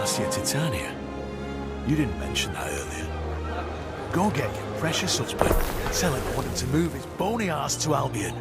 Marcia Titania? You didn't mention that earlier. Go get your precious husband. Tell him I want him to move his bony ass to Albion.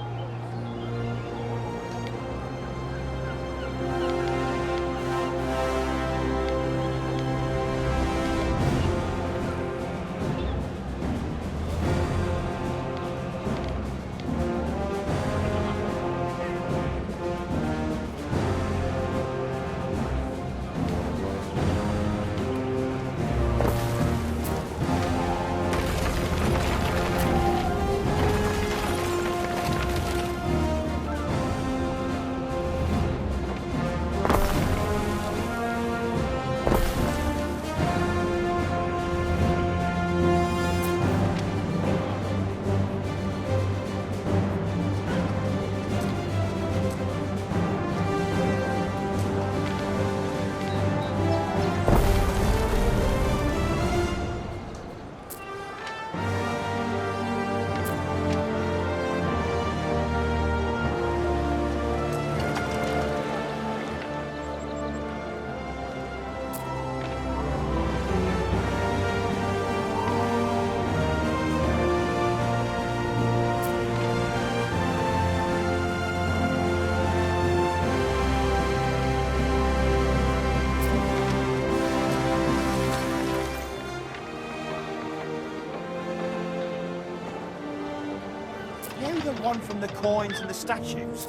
The one from the coins and the statues?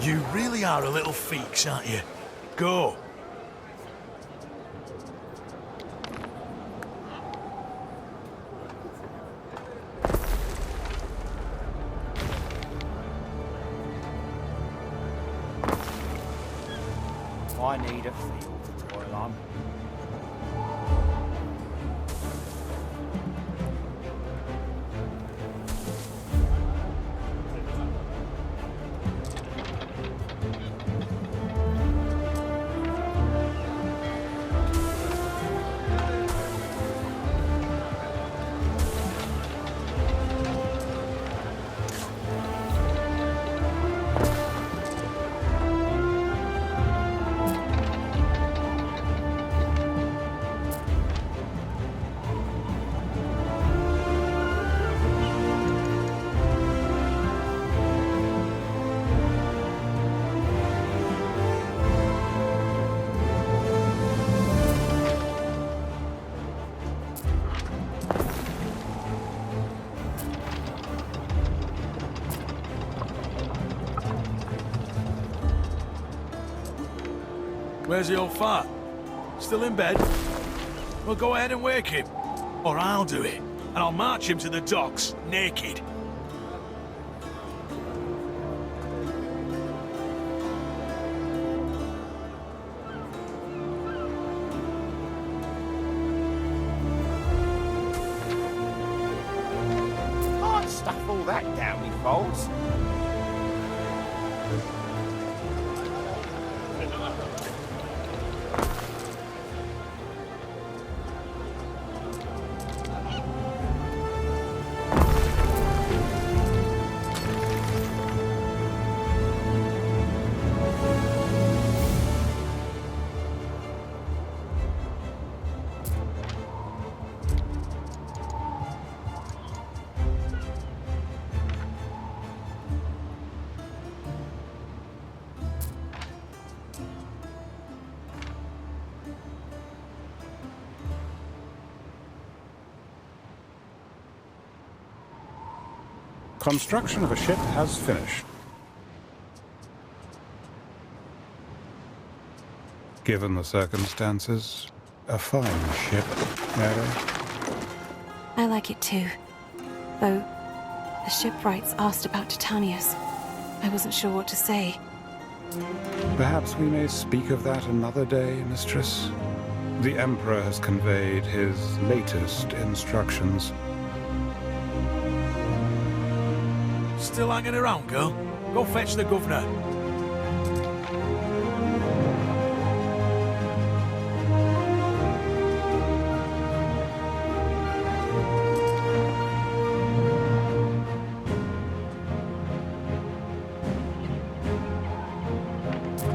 You really are a little feeks, aren't you? Go. I need a field to toil on. Where's the old fart? Still in bed? Well, go ahead and wake him. Or I'll do it. And I'll march him to the docks, naked. Can't stuff all that down in folds. Construction of a ship has finished. Given the circumstances, a fine ship, Mary. I like it too. Though, the shipwrights asked about Titanius. I wasn't sure what to say. Perhaps we may speak of that another day, mistress. The Emperor has conveyed his latest instructions. Still hanging around, girl? Go fetch the governor.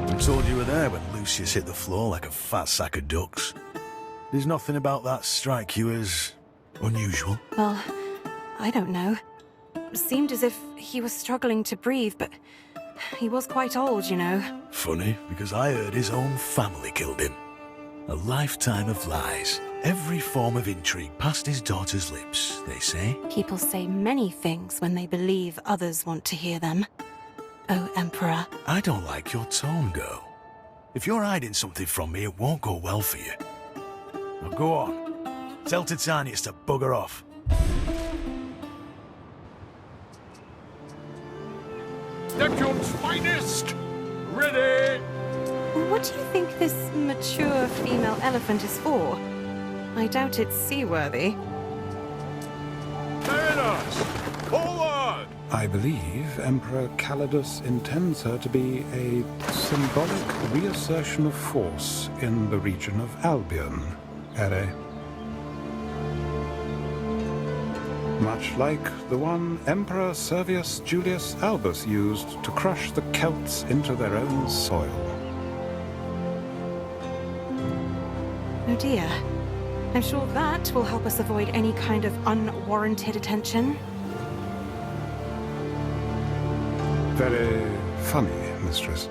I told you were there when Lucius hit the floor like a fat sack of ducks. There's nothing about that strike you as unusual? Well, I don't know. Seemed as if he was struggling to breathe, but he was quite old, you know. Funny, because I heard his own family killed him. A lifetime of lies. Every form of intrigue past his daughter's lips, they say. People say many things when they believe others want to hear them. Oh, Emperor. I don't like your tone, girl. If you're hiding something from me, it won't go well for you. Now go on. Tell Titanius to bugger off. Neptune's finest! Ready! What do you think this mature female elephant is for? I doubt it's seaworthy. Mariners! Forward! I believe Emperor Calidus intends her to be a symbolic reassertion of force in the region of Albion, Ere. Much like the one Emperor Servius Julius Albus used to crush the Celts into their own soil. Oh dear. I'm sure that will help us avoid any kind of unwarranted attention. Very funny, mistress.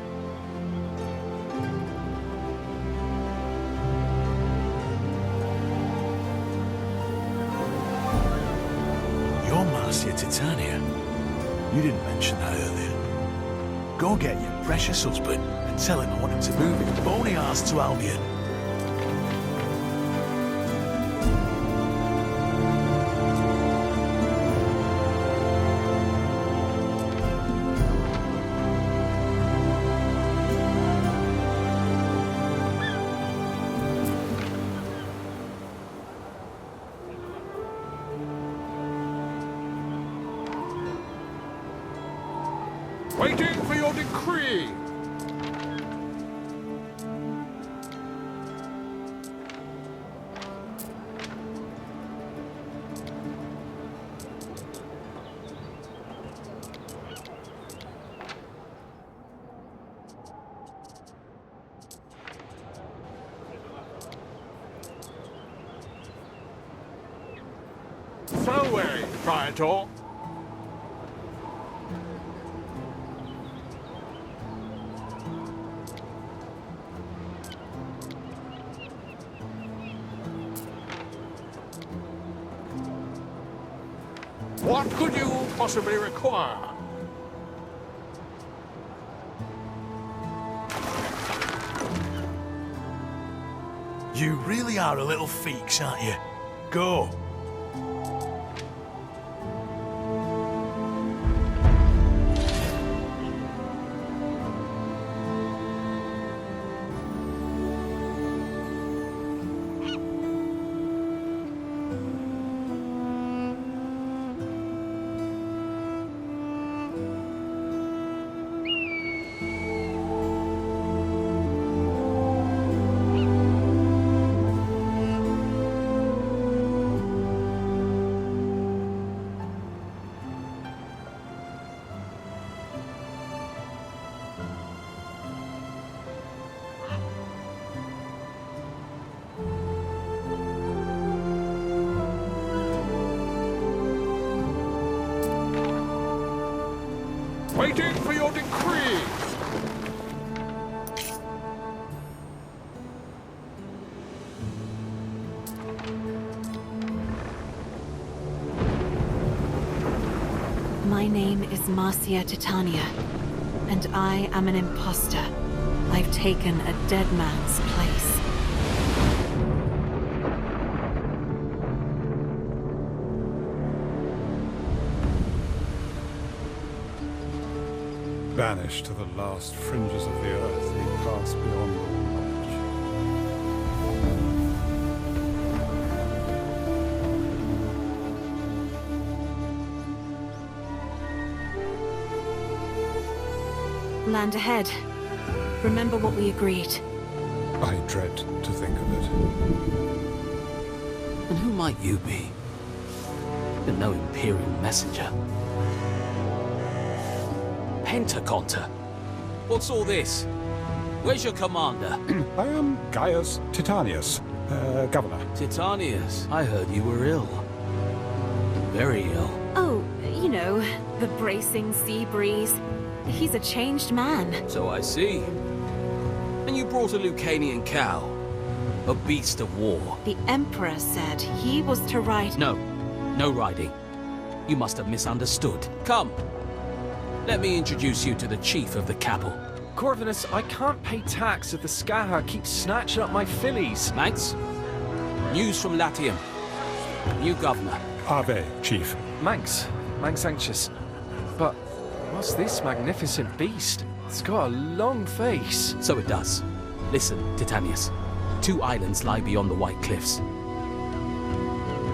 You're Marcia Titania. You didn't mention that earlier. Go get your precious husband and tell him I want him to move his bony ass to Albion. Waiting for your decree! Throwaway, Praetor! What could you possibly require? You really are a little feeks, aren't you? Go. Waiting for your decree! My name is Marcia Titania, and I am an imposter. I've taken a dead man's place. Banished to the last fringes of the earth, we pass beyond all knowledge. Land ahead. Remember what we agreed. I dread to think of it. And who might you be? You're no Imperial messenger. Pentaconter! What's all this? Where's your commander? I am Gaius Titanius, Governor. Titanius, I heard you were ill. Very ill. Oh, you know, the bracing sea breeze. He's a changed man. So I see. And you brought a Lucanian cow. A beast of war. The Emperor said he was to ride... No. No riding. You must have misunderstood. Come. Let me introduce you to the chief of the cabal. Corvinus, I can't pay tax if the Scathach keeps snatching up my fillies. Manx? News from Latium. New governor. Ave, Chief. Manx anxious. But what's this magnificent beast? It's got a long face. So it does. Listen, Titanius. 2 islands lie beyond the White Cliffs.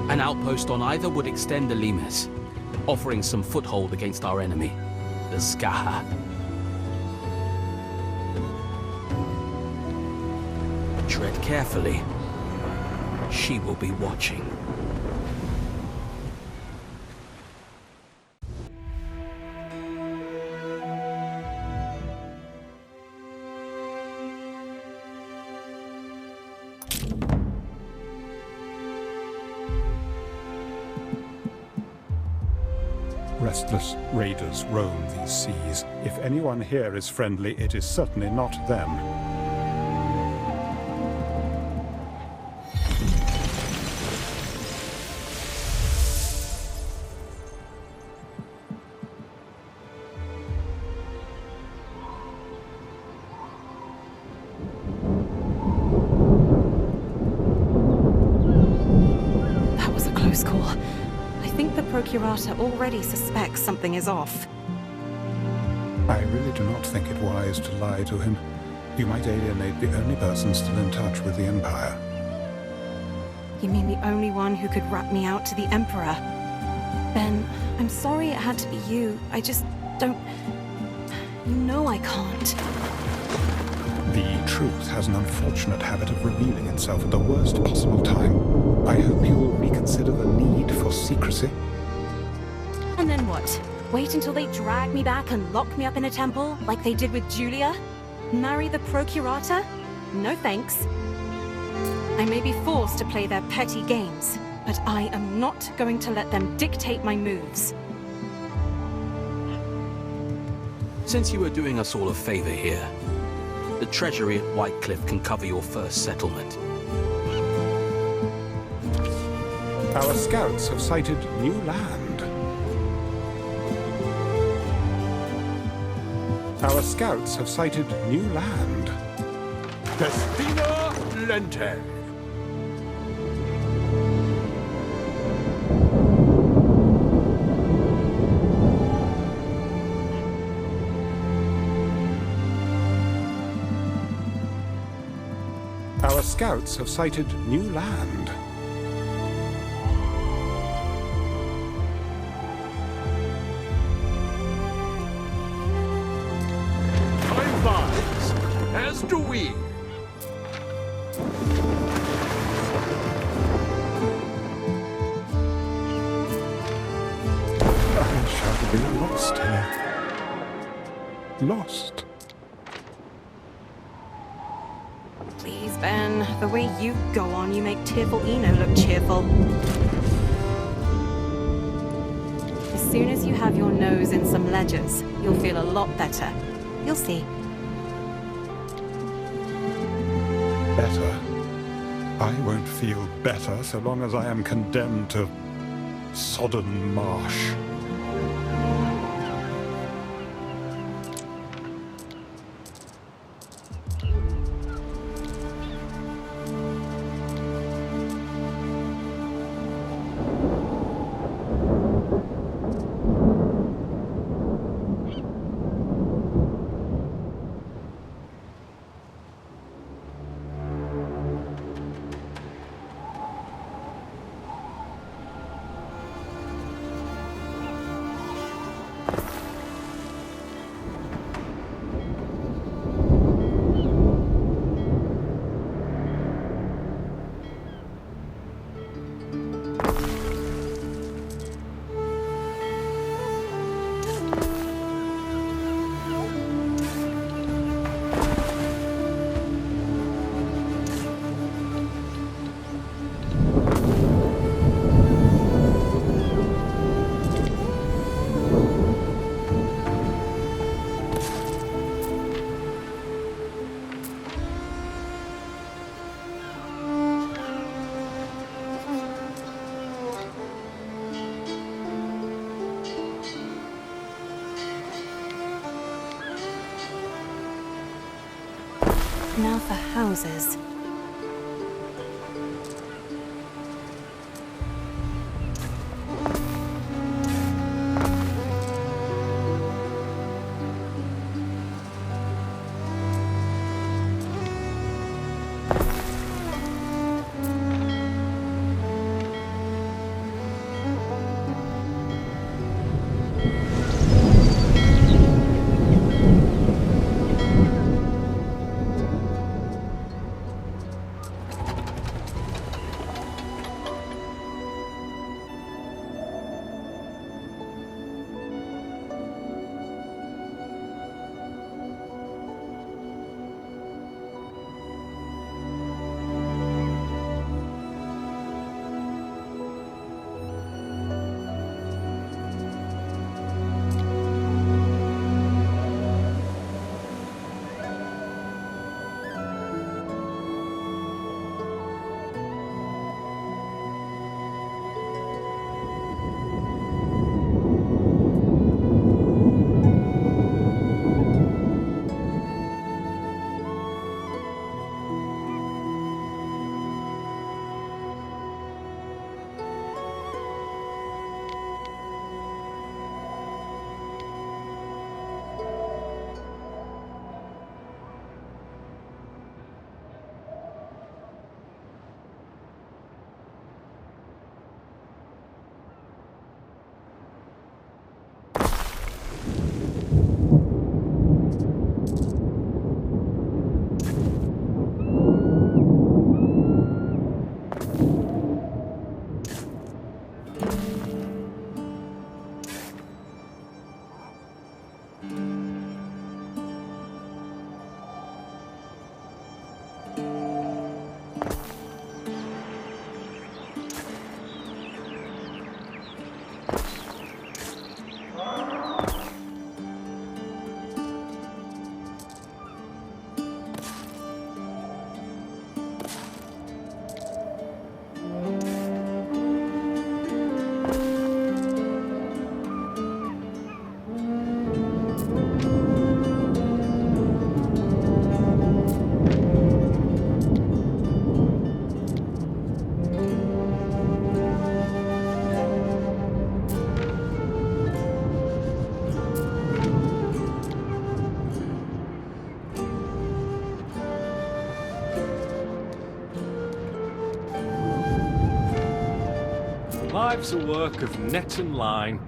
An outpost on either would extend the limes, offering some foothold against our enemy, the Scathach. Tread carefully. She will be watching. Restless raiders roam these seas. If anyone here is friendly, it is certainly not them. That was a close call. I think the Procurator already suspects something is off. I really do not think it wise to lie to him. You might alienate the only person still in touch with the Empire. You mean the only one who could rat me out to the Emperor? Ben, I'm sorry it had to be you. I just don't... You know I can't. The truth has an unfortunate habit of revealing itself at the worst possible time. I hope you will reconsider the need for secrecy. And then what? Wait until they drag me back and lock me up in a temple, like they did with Julia? Marry the Procurator? No thanks. I may be forced to play their petty games, but I am not going to let them dictate my moves. Since you are doing us all a favor here, the treasury at Whitecliff can cover your first settlement. Our scouts have sighted new land. Our scouts have sighted new land. Destina Lente. Our scouts have sighted new land. Time flies, as do we. I shall be lost here. Lost. Please, Ben. The way you go on, you make tearful Eno look cheerful. As soon as you have your nose in some ledgers, you'll feel a lot better. You'll see. Better? I won't feel better so long as I am condemned to sodden marsh. for houses. Life's a work of net and line.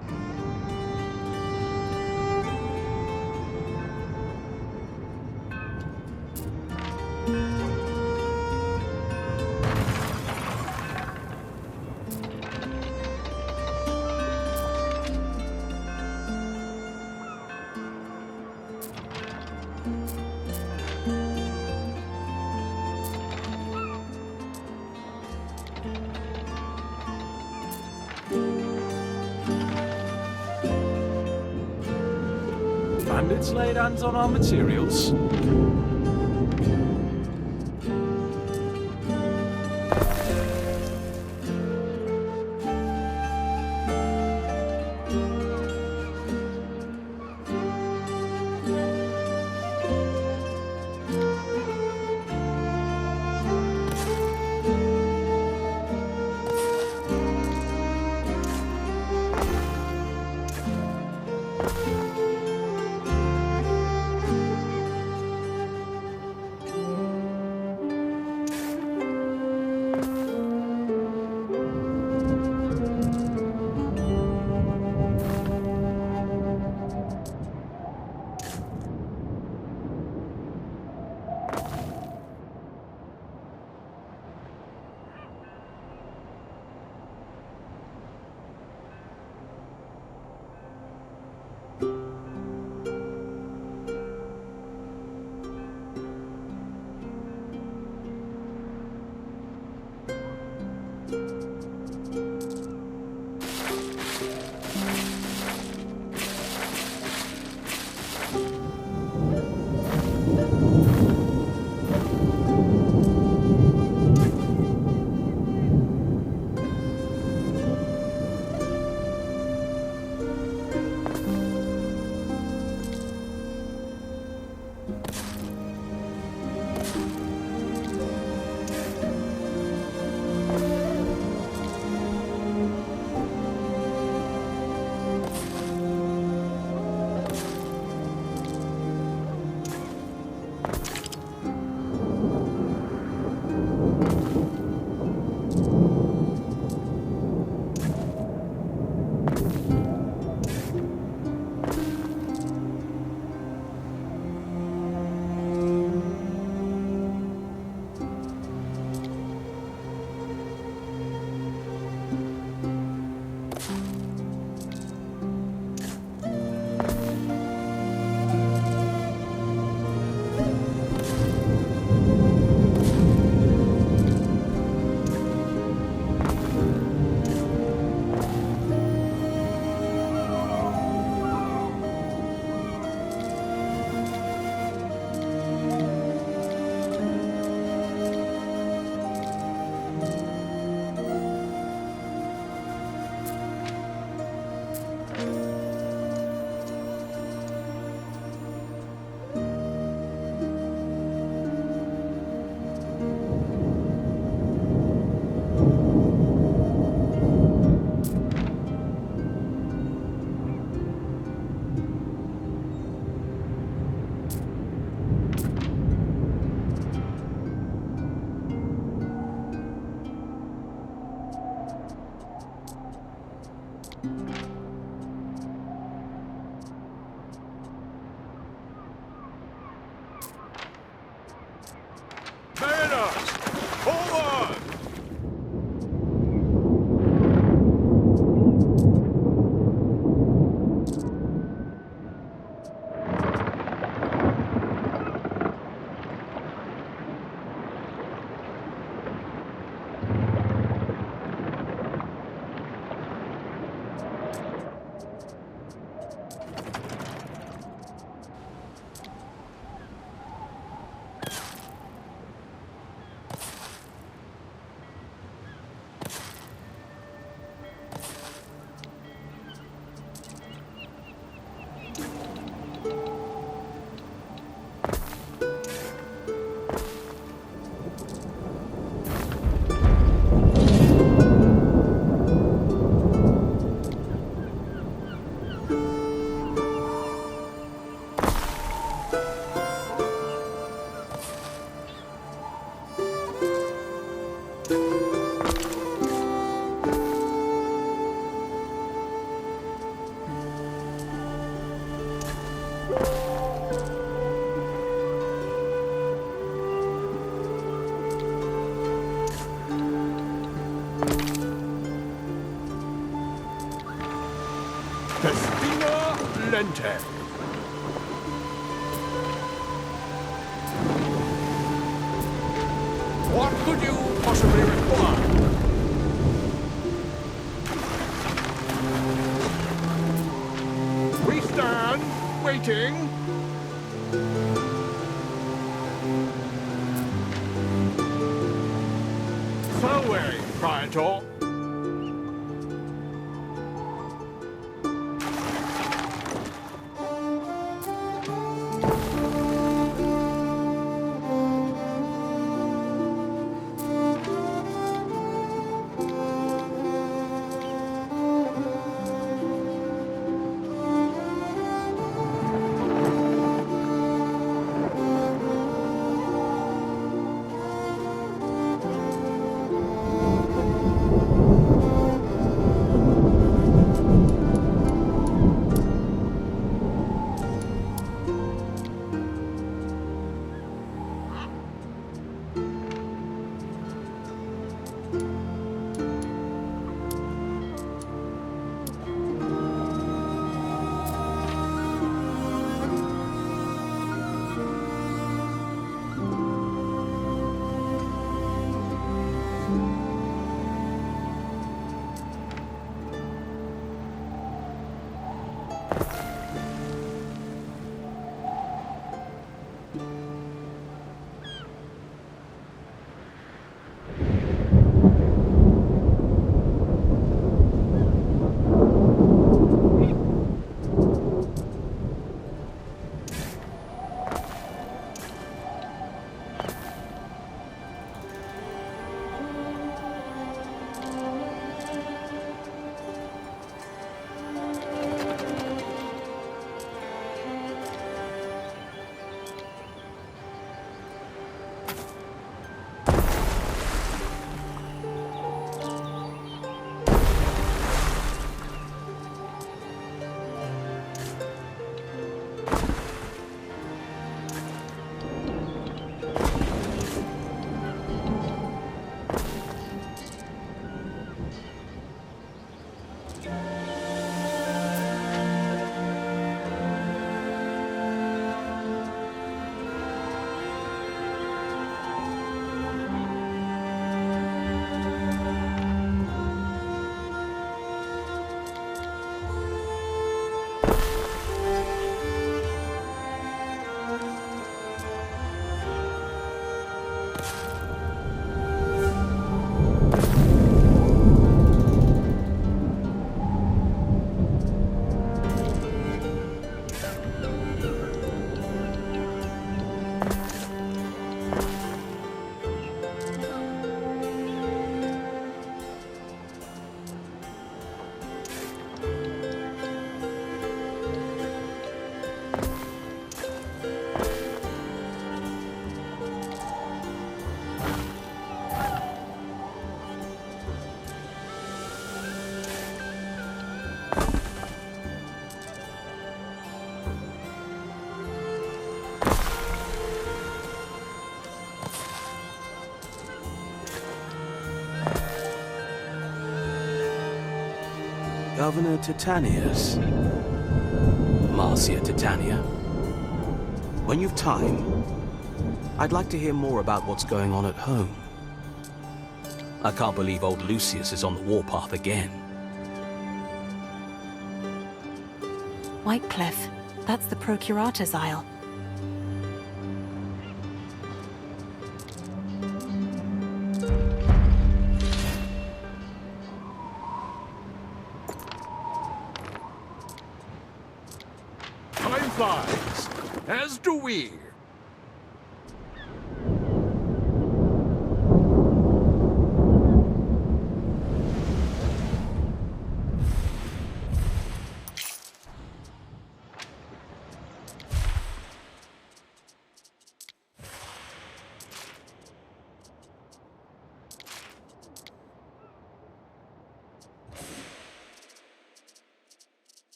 Bandits laid hands on our materials. Mariners! Forward! Festina Lente. What could you possibly require? We stand, waiting. Survey, Praetor. Governor Titanius. Marcia Titania. When you've time, I'd like to hear more about what's going on at home. I can't believe old Lucius is on the warpath again. Whitecliff. That's the Procurator's Isle. Time flies, as do we.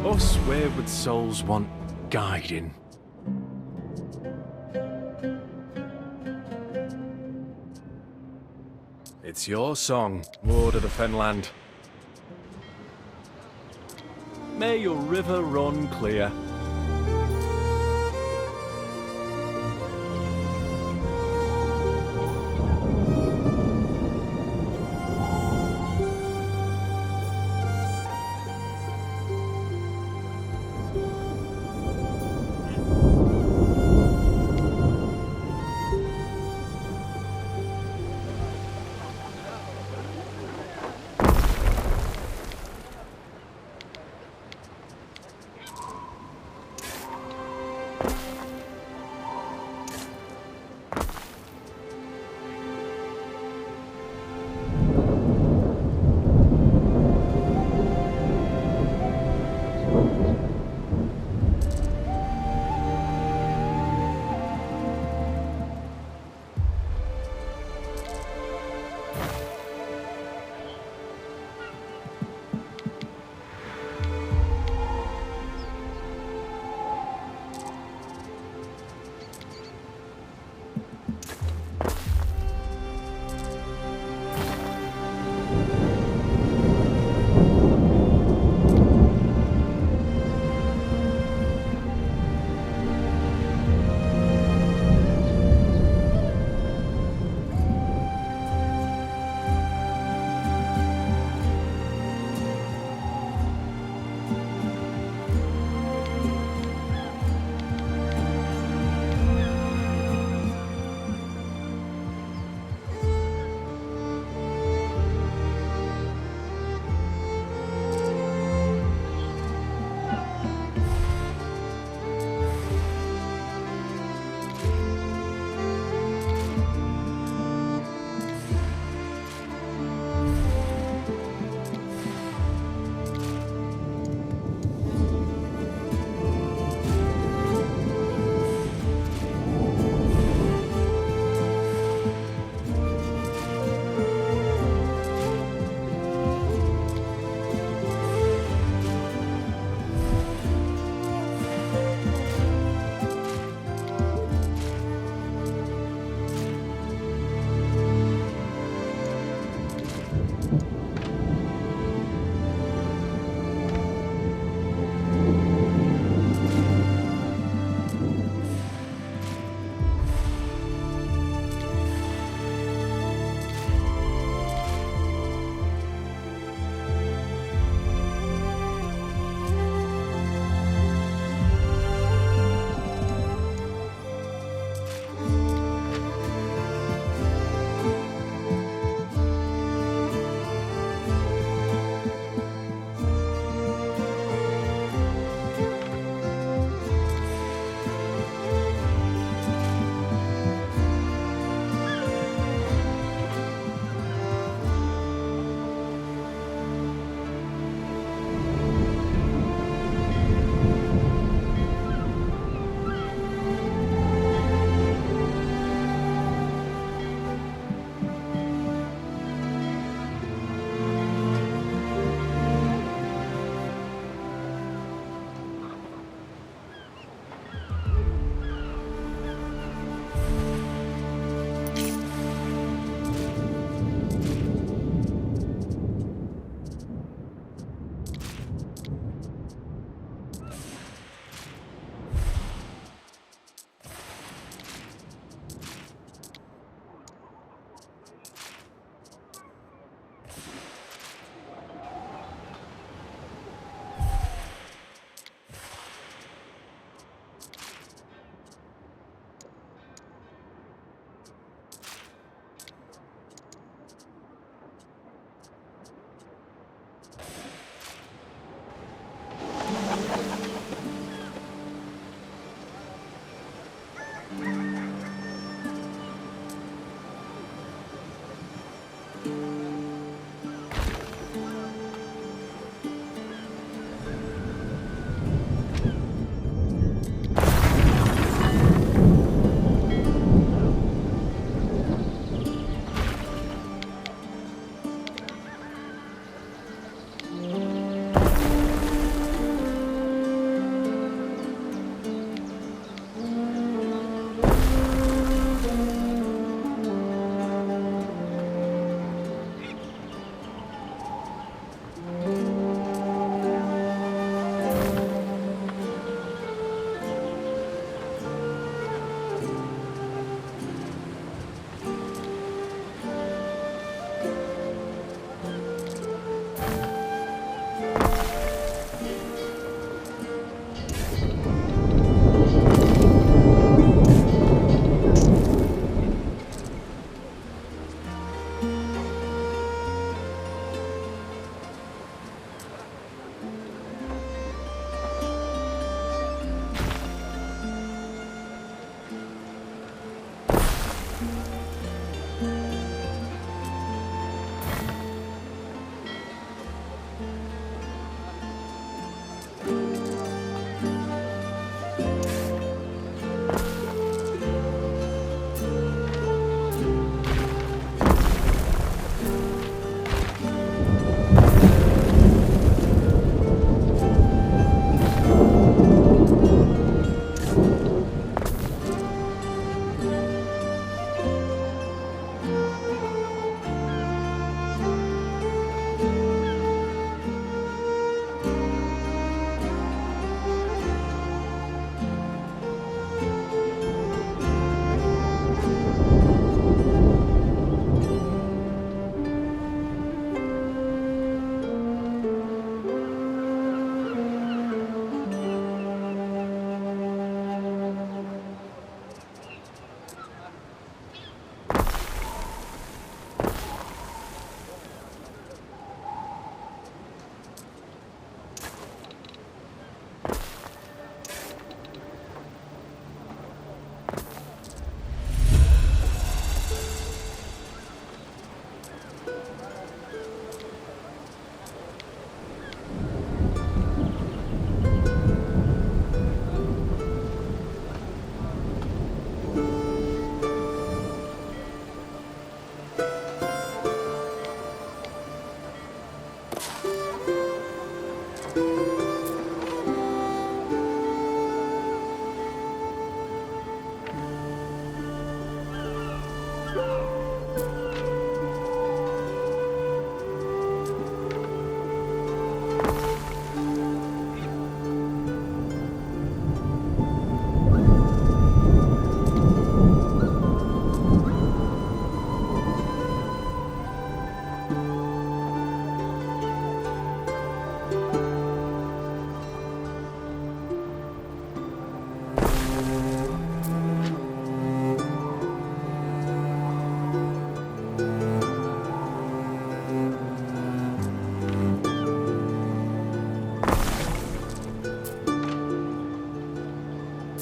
Us wayward souls want guiding. It's your song, Ward of the Fenland. May your river run clear.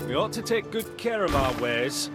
We ought to take good care of our wares.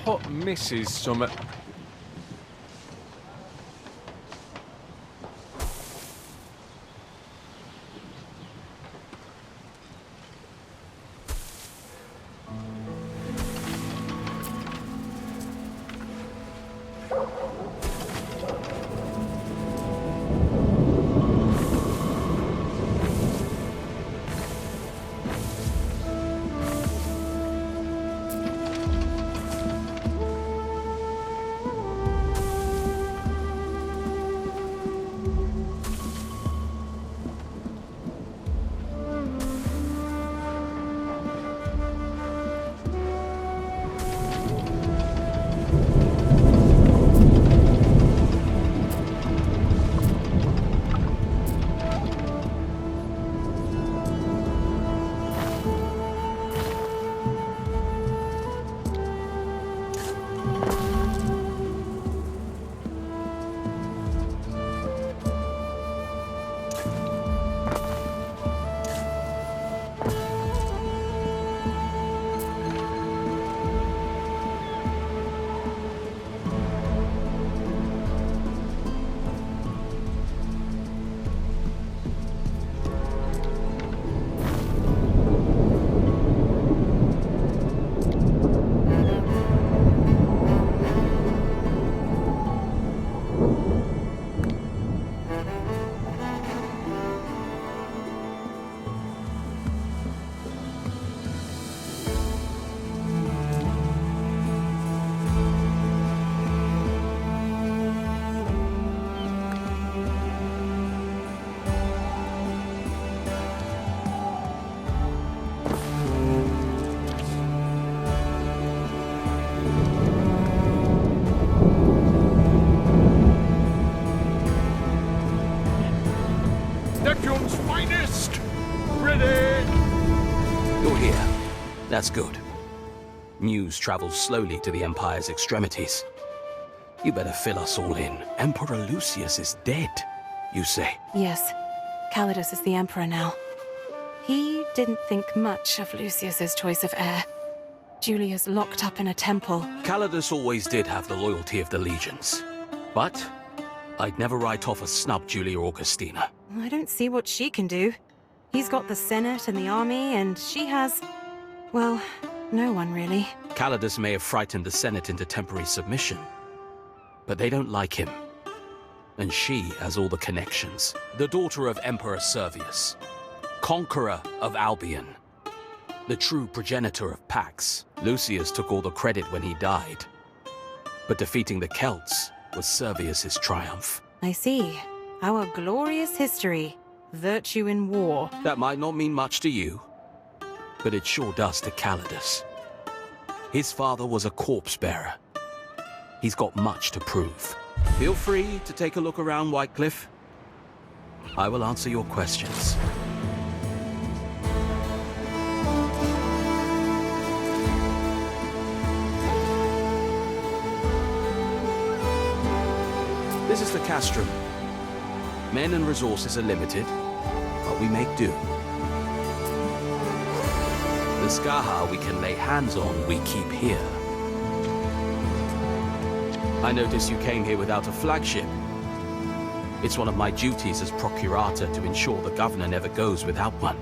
pot misses some... Neptune's finest! Ready! You're here. That's good. News travels slowly to the Empire's extremities. You better fill us all in. Emperor Lucius is dead, you say? Yes, Calidus is the Emperor now. He didn't think much of Lucius's choice of heir. Julia's locked up in a temple. Calidus always did have the loyalty of the legions. But I'd never write off a snub Julia Augustina. I don't see what she can do. He's got the Senate and the army, and she has... well, no one really. Calidus may have frightened the Senate into temporary submission, but they don't like him. And she has all the connections. The daughter of Emperor Servius, conqueror of Albion, the true progenitor of Pax. Lucius took all the credit when he died, but defeating the Celts was Servius's triumph. I see. Our glorious history. Virtue in war. That might not mean much to you, but it sure does to Calidus. His father was a corpse bearer. He's got much to prove. Feel free to take a look around Whitecliff. I will answer your questions. This is the castrum. Men and resources are limited, but we make do. The Scathach we can lay hands on, we keep here. I notice you came here without a flagship. It's one of my duties as Procurator to ensure the governor never goes without one.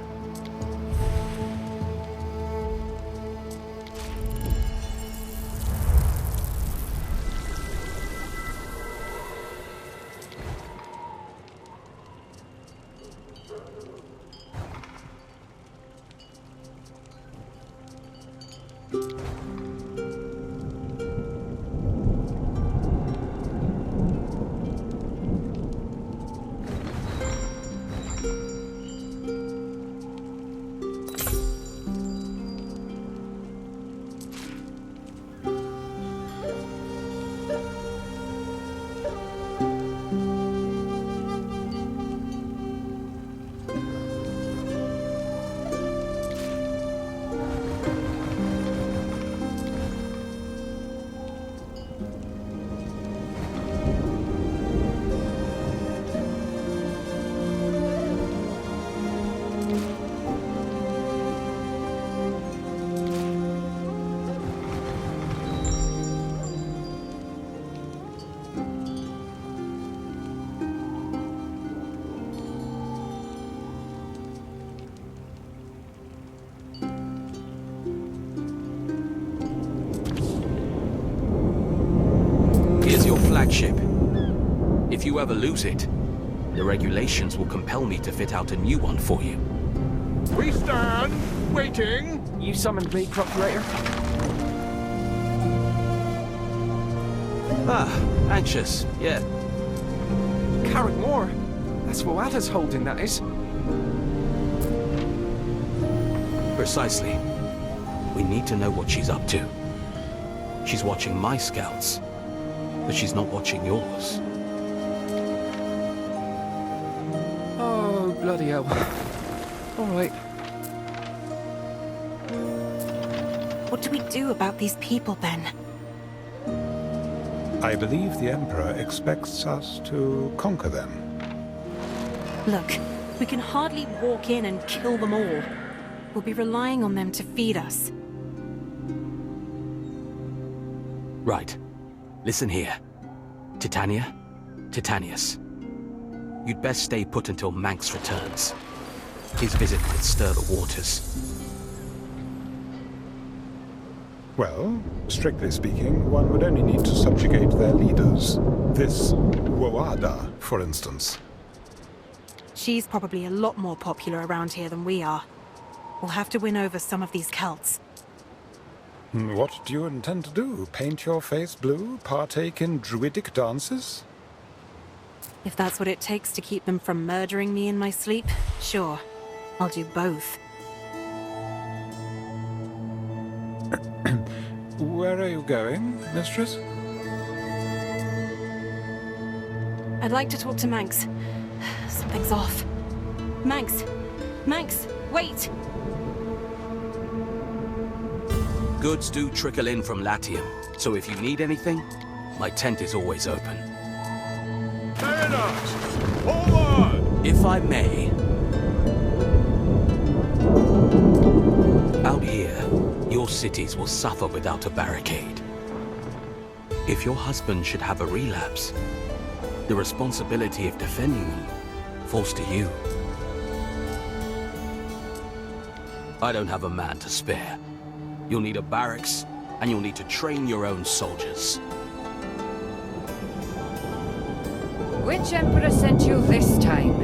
flagship. If you ever lose it, the regulations will compel me to fit out a new one for you. We stand, waiting. You summoned me, Procurator? Ah, anxious, yeah. Carrick Moore? That's what Ada's holding, that is. Precisely. We need to know what she's up to. She's watching my scouts, but she's not watching yours. Oh, bloody hell. All right. What do we do about these people, Ben? I believe the Emperor expects us to conquer them. Look, we can hardly walk in and kill them all. We'll be relying on them to feed us. Right. Listen here. Titania, Titanius. You'd best stay put until Manx returns. His visit might stir the waters. Well, strictly speaking, one would only need to subjugate their leaders. This Woada, for instance. She's probably a lot more popular around here than we are. We'll have to win over some of these Celts. What do you intend to do? Paint your face blue? Partake in druidic dances? If that's what it takes to keep them from murdering me in my sleep, sure. I'll do both. Where are you going, mistress? I'd like to talk to Manx. Something's off. Manx! Manx, wait! Goods do trickle in from Latium, so if you need anything, my tent is always open. Bayonets! Forward! If I may... Out here, your cities will suffer without a barricade. If your husband should have a relapse, the responsibility of defending them falls to you. I don't have a man to spare. You'll need a barracks, and you'll need to train your own soldiers. Which Emperor sent you this time?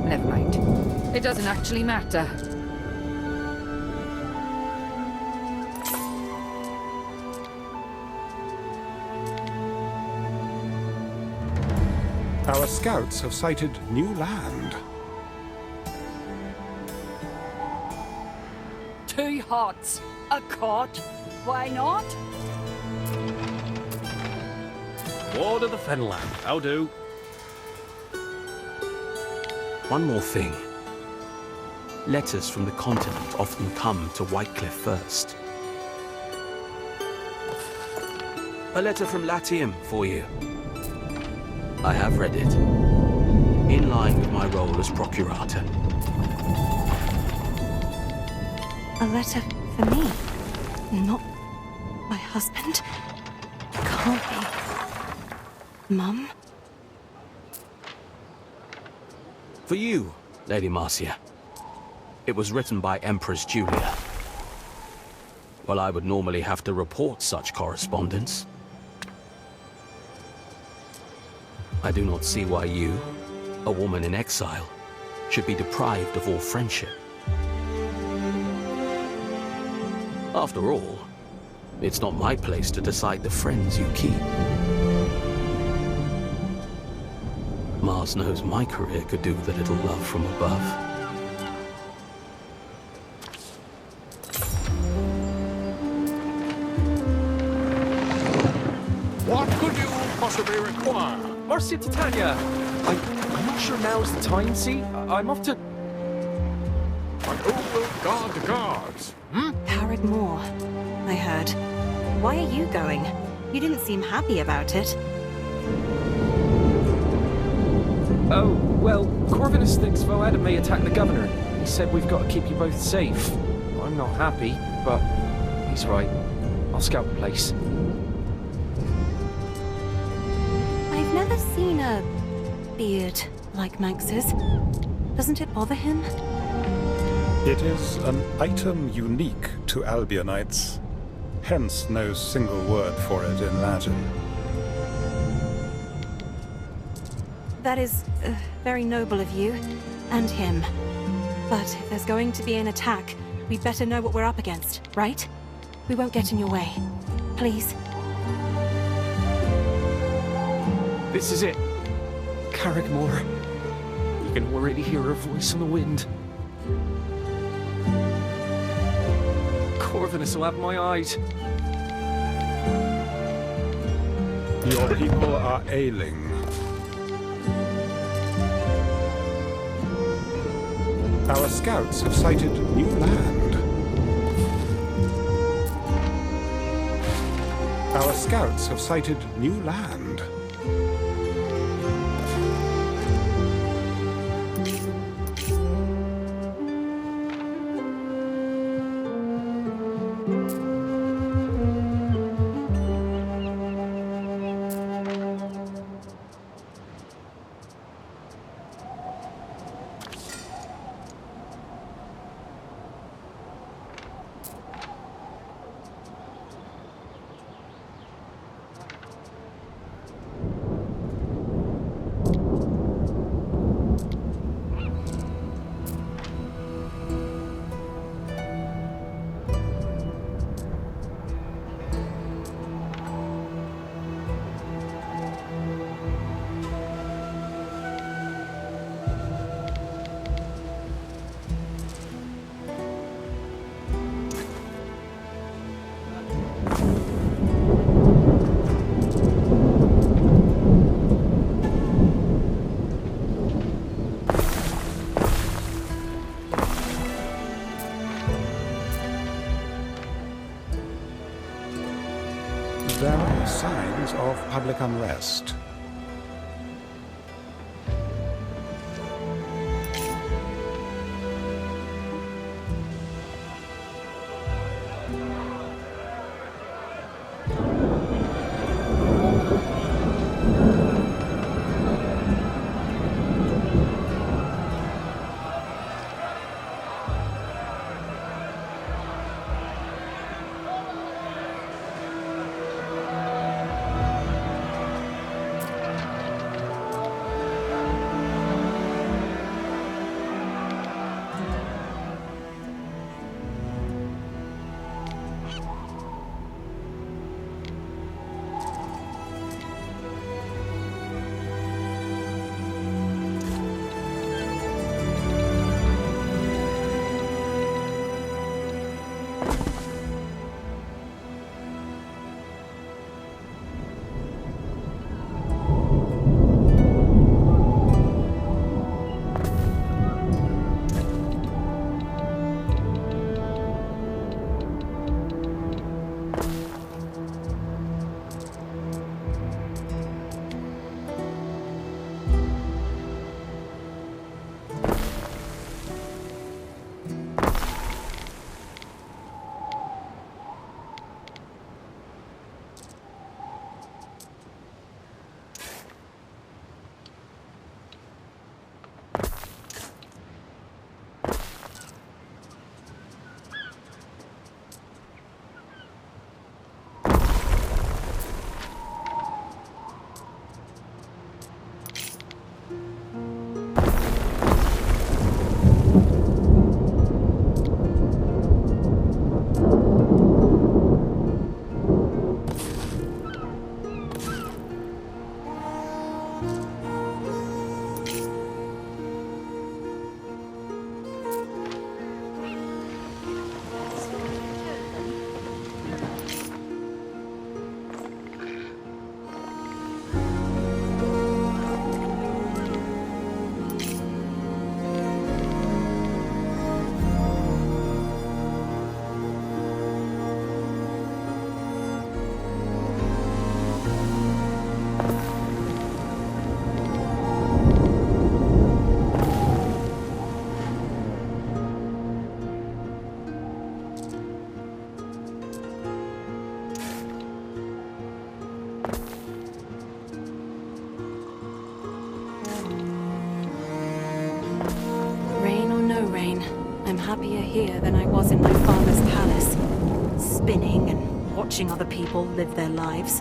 Never mind. It doesn't actually matter. Our scouts have sighted new land. Two hots, a cot. Why not? Ward of the Fenland. How do? One more thing. Letters from the continent often come to Whitecliff first. A letter from Latium for you. I have read it. In line with my role as Procurator. A letter for me? Not my husband? Can't be. Mum? For you, Lady Marcia. It was written by Empress Julia. Well, I would normally have to report such correspondence. I do not see why you, a woman in exile, should be deprived of all friendship. After all, it's not my place to decide the friends you keep. Mars knows my career could do with a little love from above. What could you possibly require? Marcia Titania! I'm not sure now's the time, see? I'm off to... And who will guard the guards? Carrick Moore, I heard. Why are you going? You didn't seem happy about it. Oh, well, Corvinus thinks Voada may attack the governor. He said we've got to keep you both safe. I'm not happy, but he's right. I'll scout the place. I've never seen a beard like Manx's. Doesn't it bother him? It is an item unique to Albionites, hence no single word for it in Latin. that is very noble of you, and him. But if there's going to be an attack, we'd better know what we're up against, right? We won't get in your way. Please. This is it. Carrickmore. You can already hear her voice on the wind. Corvinus will have my eyes. Your people are ailing. Our scouts have sighted new land. Our scouts have sighted new land. There are signs of public unrest. Happier here than I was in my father's palace, spinning and watching other people live their lives.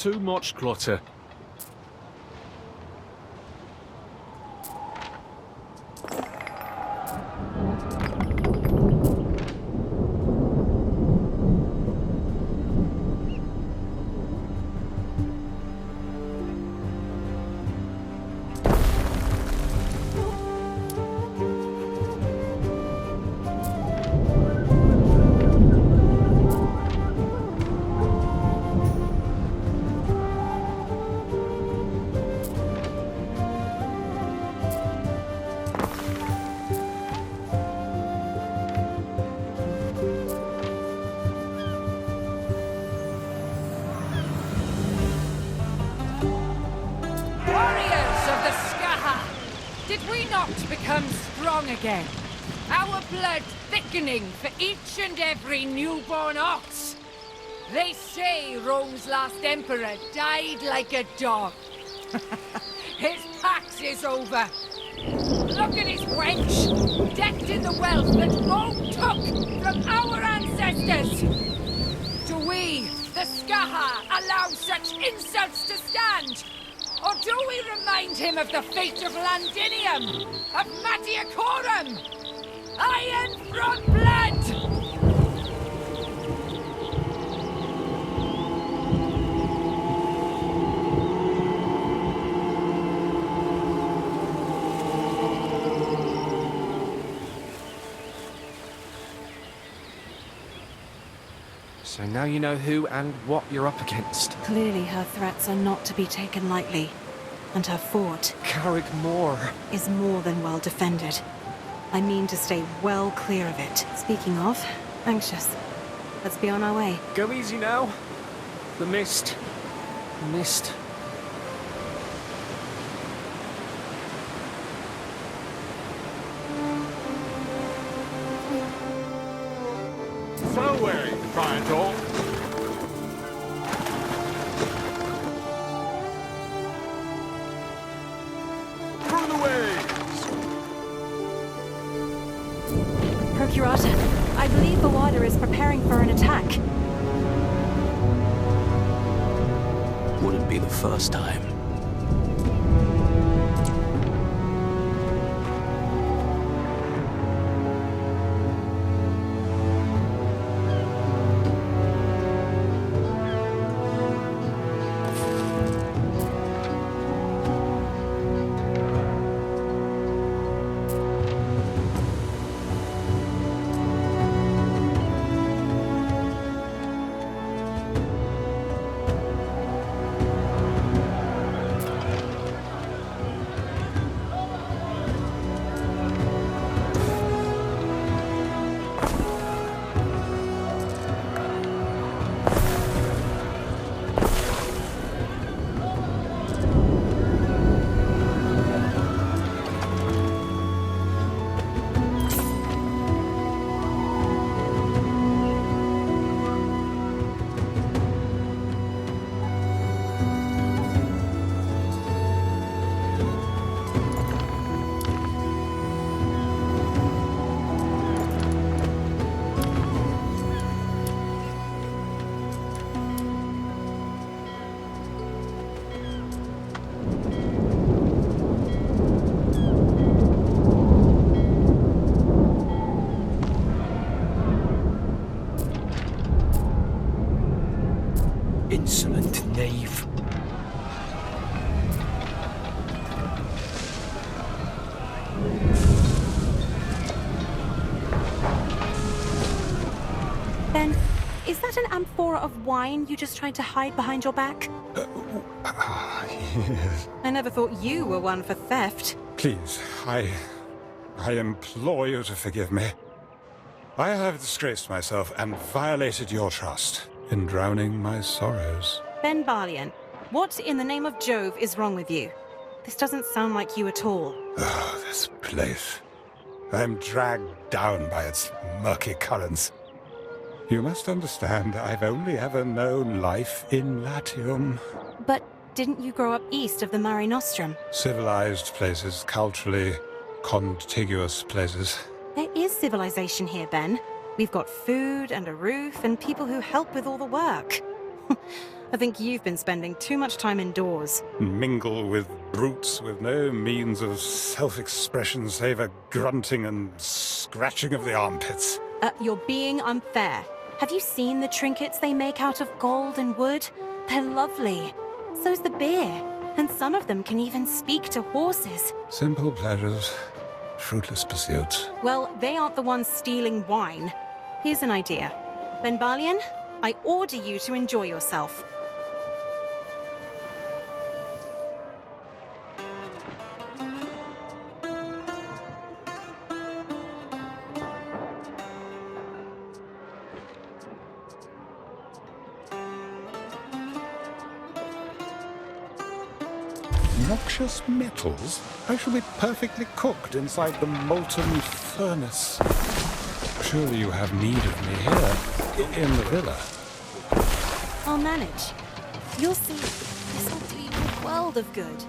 too much clutter. Warriors of the Scathach! Did we not become strong again? Our blood thickening for each and every newborn ox? They say Rome's last emperor died like a dog. His pax is over. Look at his wench, decked in the wealth that Rome took from our ancestors. Do we, the Scathach, allow such insults to stand? Or do we remind him of the fate of Landinium, of Mattiacorum? Iron front blood! So now you know who and what you're up against. Clearly her threats are not to be taken lightly. And her fort Carrick Moore. is more than well defended. I mean to stay well clear of it. Speaking of, anxious. Let's be on our way. Go easy now. The mist. Mist. So wary, Triangle. Through the waves! Procurata, I believe the water is preparing for an attack. Wouldn't be the first time. Insolent knave. Ben, is that an amphora of wine you just tried to hide behind your back? Yes. I never thought you were one for theft. Please, I implore you to forgive me. I have disgraced myself and violated your trust in drowning my sorrows. Ben Barlian, what in the name of Jove is wrong with you? This doesn't sound like you at all. Oh, this place. I'm dragged down by its murky currents. You must understand, I've only ever known life in Latium. But didn't you grow up east of the Mare Nostrum? Civilized places, culturally contiguous places. There is civilization here, Ben. We've got food and a roof and people who help with all the work. I think you've been spending too much time indoors. Mingle with brutes with no means of self-expression save a grunting and scratching of the armpits. You're being unfair. Have you seen the trinkets they make out of gold and wood? They're lovely. So's the beer. And some of them can even speak to horses. Simple pleasures, fruitless pursuits. Well, they aren't the ones stealing wine. Here's an idea. Benbalian, I order you to enjoy yourself. Noxious metals? I shall be perfectly cooked inside the molten furnace. Surely you have need of me here, in the villa. I'll manage. You'll see. This'll do you a world of good.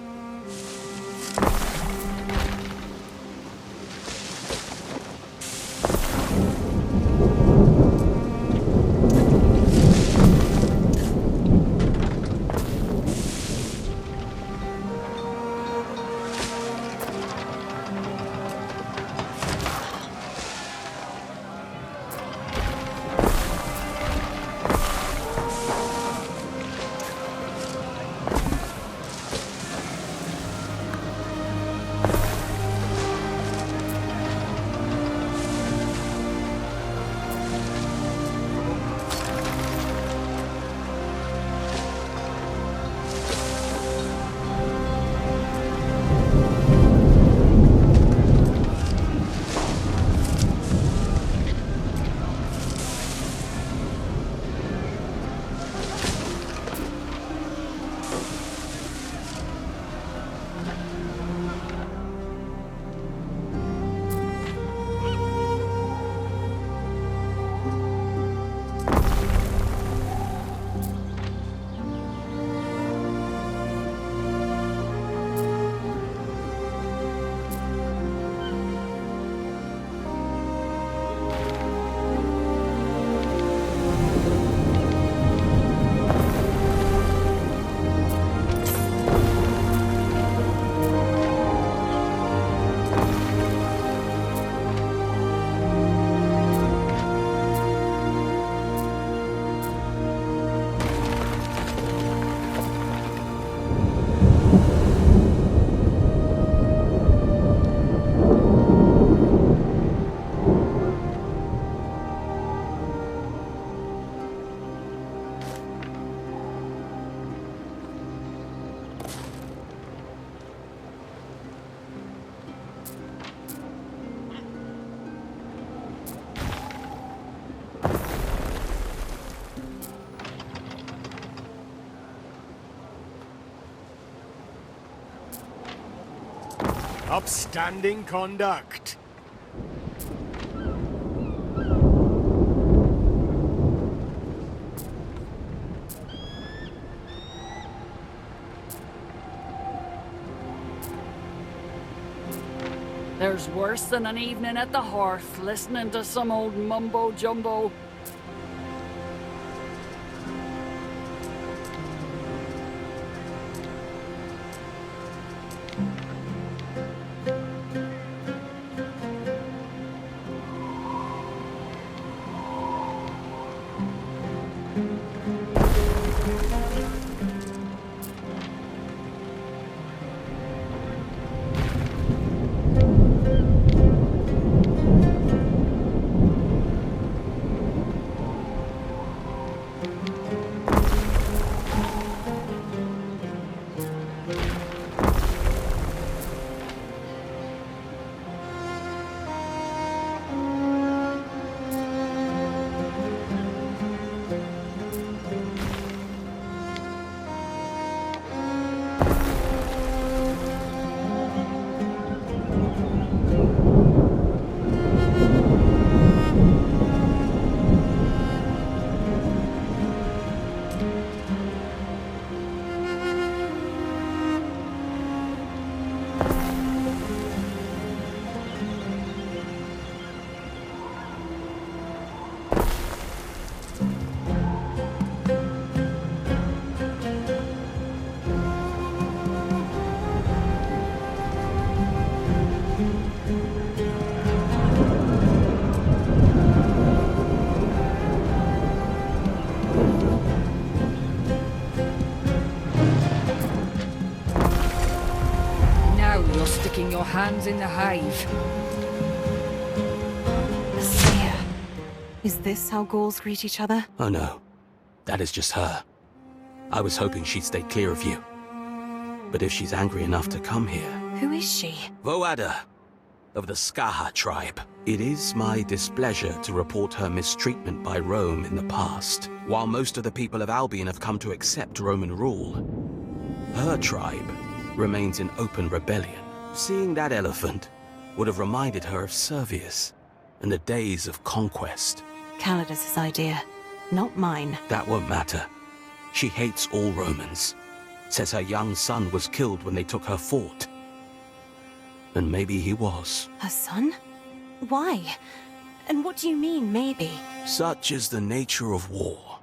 Upstanding conduct. There's worse than an evening at the hearth, listening to some old mumbo-jumbo. You're sticking your hands in the hive. A spear. Is this how ghouls greet each other? Oh no, that is just her. I was hoping she'd stay clear of you. But if she's angry enough to come here... Who is she? Voada, of the Scathach tribe. It is my displeasure to report her mistreatment by Rome in the past. While most of the people of Albion have come to accept Roman rule, her tribe remains in open rebellion. Seeing that elephant would have reminded her of Servius and the days of conquest. Calidus's idea, not mine. That won't matter. She hates all Romans. Says her young son was killed when they took her fort. And maybe he was. Her son? Why? And what do you mean, maybe? Such is the nature of war.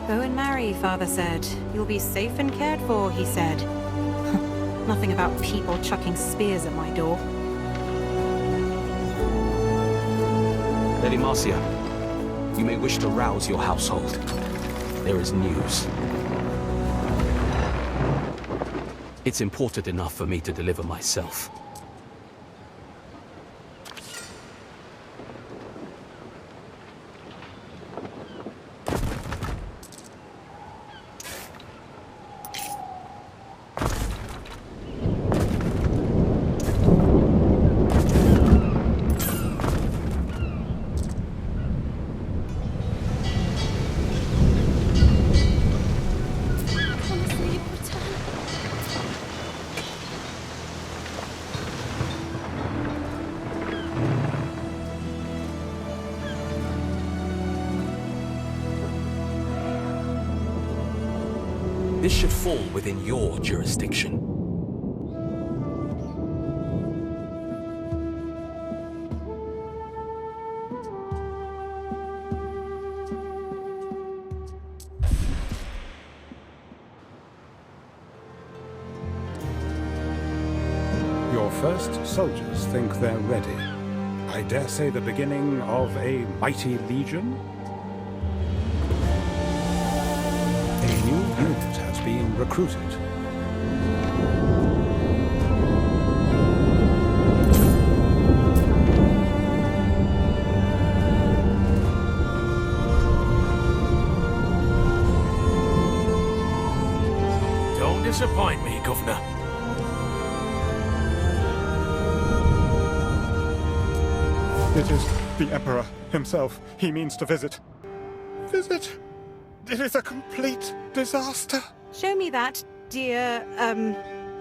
Go and marry, Father said. You'll be safe and cared for, he said. Nothing about people chucking spears at my door. Lady Marcia, you may wish to rouse your household. There is news. It's important enough for me to deliver myself. This should fall within your jurisdiction. Your first soldiers think they're ready. I dare say the beginning of a mighty legion? A new unit has been recruited. Don't disappoint me, Governor. It is the Emperor himself. He means to visit. Visit? It is a complete disaster. Show me that, dear,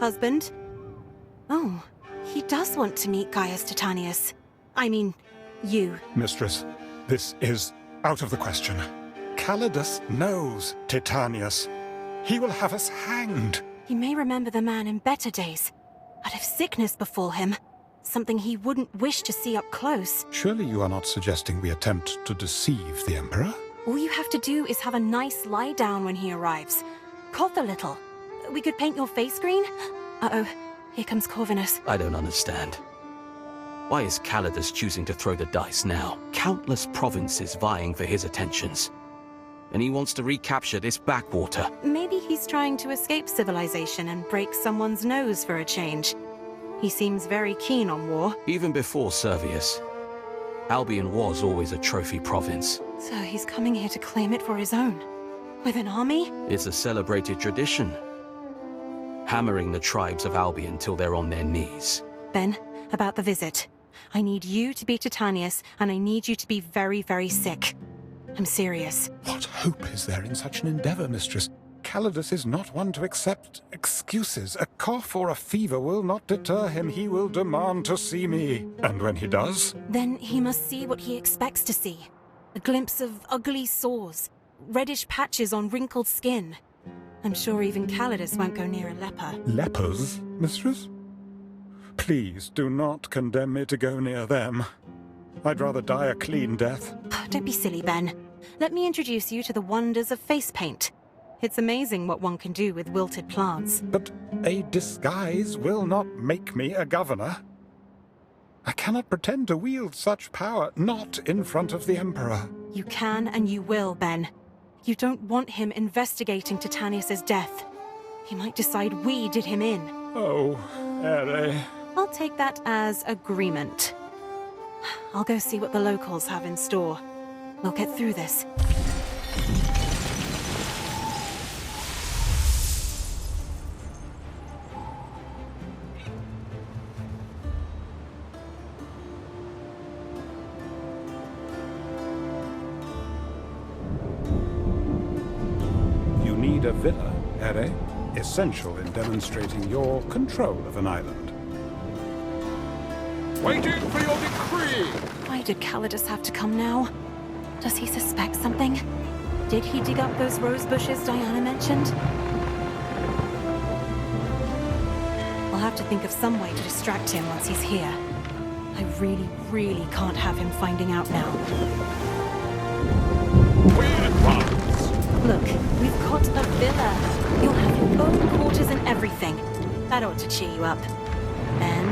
husband. Oh, he does want to meet Gaius Titanius. I mean, you. Mistress, this is out of the question. Calidus knows Titanius. He will have us hanged. He may remember the man in better days, but if sickness befall him, something he wouldn't wish to see up close. Surely you are not suggesting we attempt to deceive the Emperor? All you have to do is have a nice lie down when he arrives. Cough a little. We could paint your face green. Uh-oh, here comes Corvinus. I don't understand. Why is Calidus choosing to throw the dice now? Countless provinces vying for his attentions. And he wants to recapture this backwater. Maybe he's trying to escape civilization and break someone's nose for a change. He seems very keen on war. Even before Servius, Albion was always a trophy province. So he's coming here to claim it for his own. With an army? It's a celebrated tradition. Hammering the tribes of Albion till they're on their knees. Ben, about the visit. I need you to be Titanius, and I need you to be very, very sick. I'm serious. What hope is there in such an endeavor, mistress? Calidus is not one to accept excuses. A cough or a fever will not deter him. He will demand to see me. And when he does? Then he must see what he expects to see. A glimpse of ugly sores, reddish patches on wrinkled skin. I'm sure even Calidus won't go near a leper. Lepers, mistress? Please do not condemn me to go near them. I'd rather die a clean death. Don't be silly, Ben. Let me introduce you to the wonders of face paint. It's amazing what one can do with wilted plants. But a disguise will not make me a governor. I cannot pretend to wield such power, not in front of the Emperor. You can and you will, Ben. You don't want him investigating Titanius's death. He might decide we did him in. Oh, Ere. I'll take that as agreement. I'll go see what the locals have in store. We'll get through this. You need a villa, Ere. Essential in demonstrating your control of an island. Waiting for your decree! Why did Calidus have to come now? Does he suspect something? Did he dig up those rose bushes Diana mentioned? I'll have to think of some way to distract him once he's here. I really can't have him finding out now. We advance! Look, we've got a villa. You'll have your own quarters and everything. That ought to cheer you up. Ben?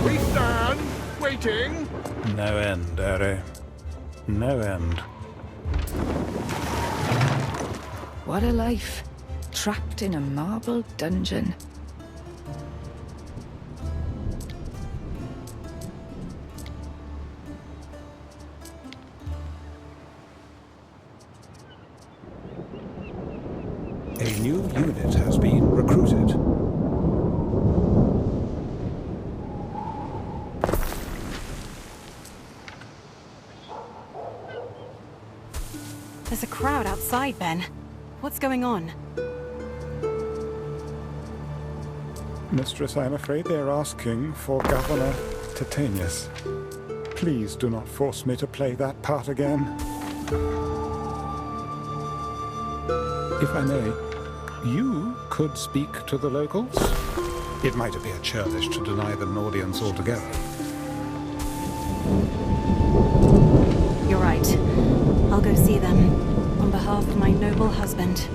We stand, waiting. No end, Ere. No end. What a life. Trapped in a marble dungeon. A new unit has been recruited. There's a crowd outside, Ben. What's going on? Mistress, I'm afraid they're asking for Governor Titanius. Please do not force me to play that part again. If I may, you could speak to the locals. It might appear churlish to deny them an audience altogether. You're right. I'll go see them, on behalf of my noble husband.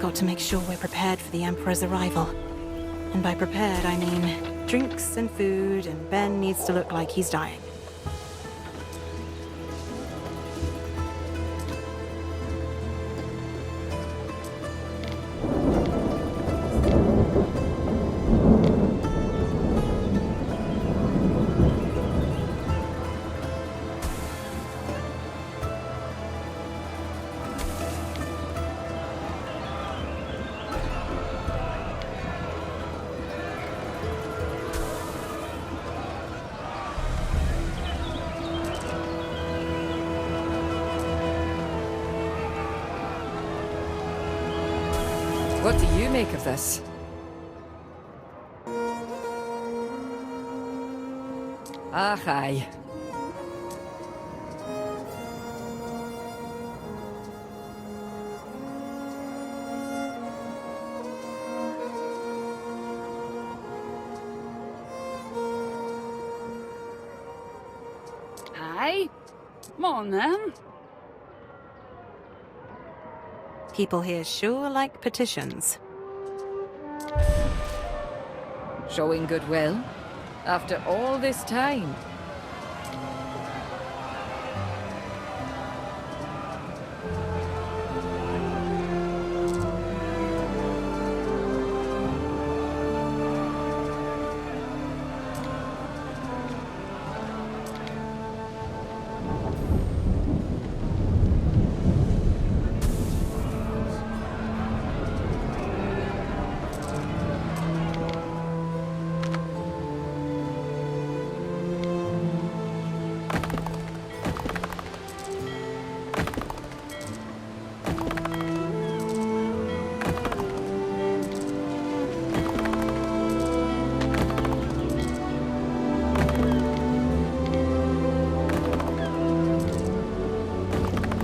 Got to make sure we're prepared for the Emperor's arrival. And by prepared, I mean drinks and food, and Ben needs to look like he's dying. you make of this? Aye. Aye. Come on then. People here sure like petitions. Showing goodwill? After all this time?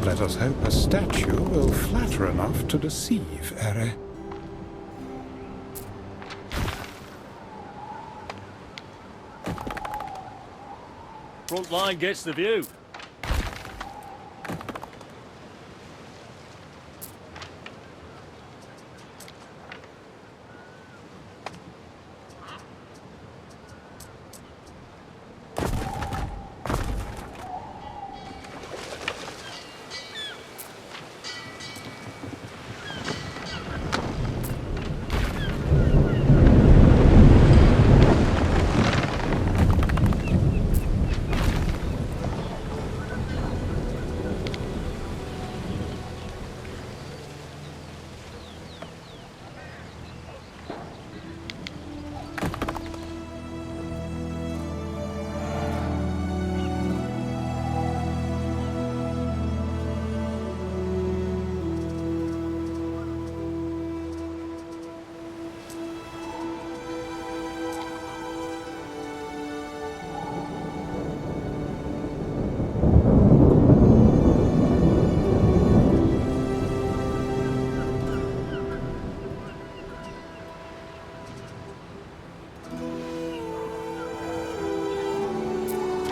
Let us hope a statue will flatter enough to deceive Ere. Front line gets the view.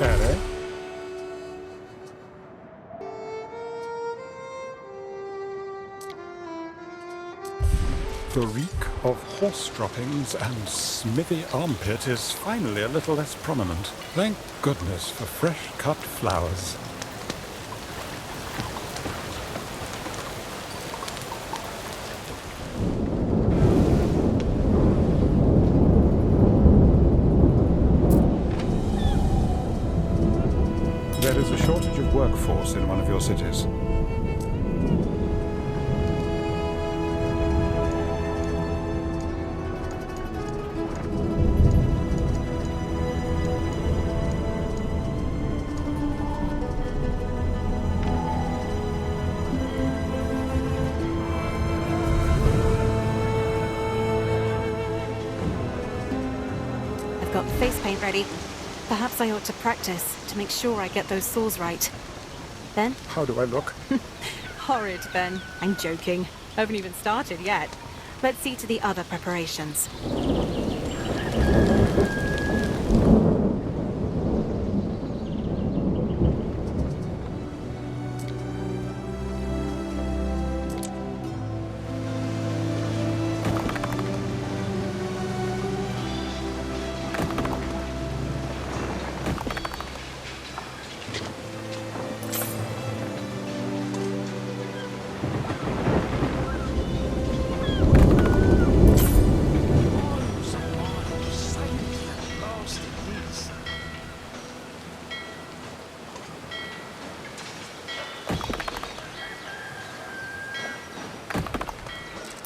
Ere? The reek of horse droppings and smithy armpit is finally a little less prominent. Thank goodness for fresh cut flowers. There is a shortage of workforce in one of your cities. I've got the face paint ready. Perhaps I ought to practice to make sure I get those saws right. Ben? How do I look? Horrid, Ben. I'm joking. I haven't even started yet. Let's see to the other preparations.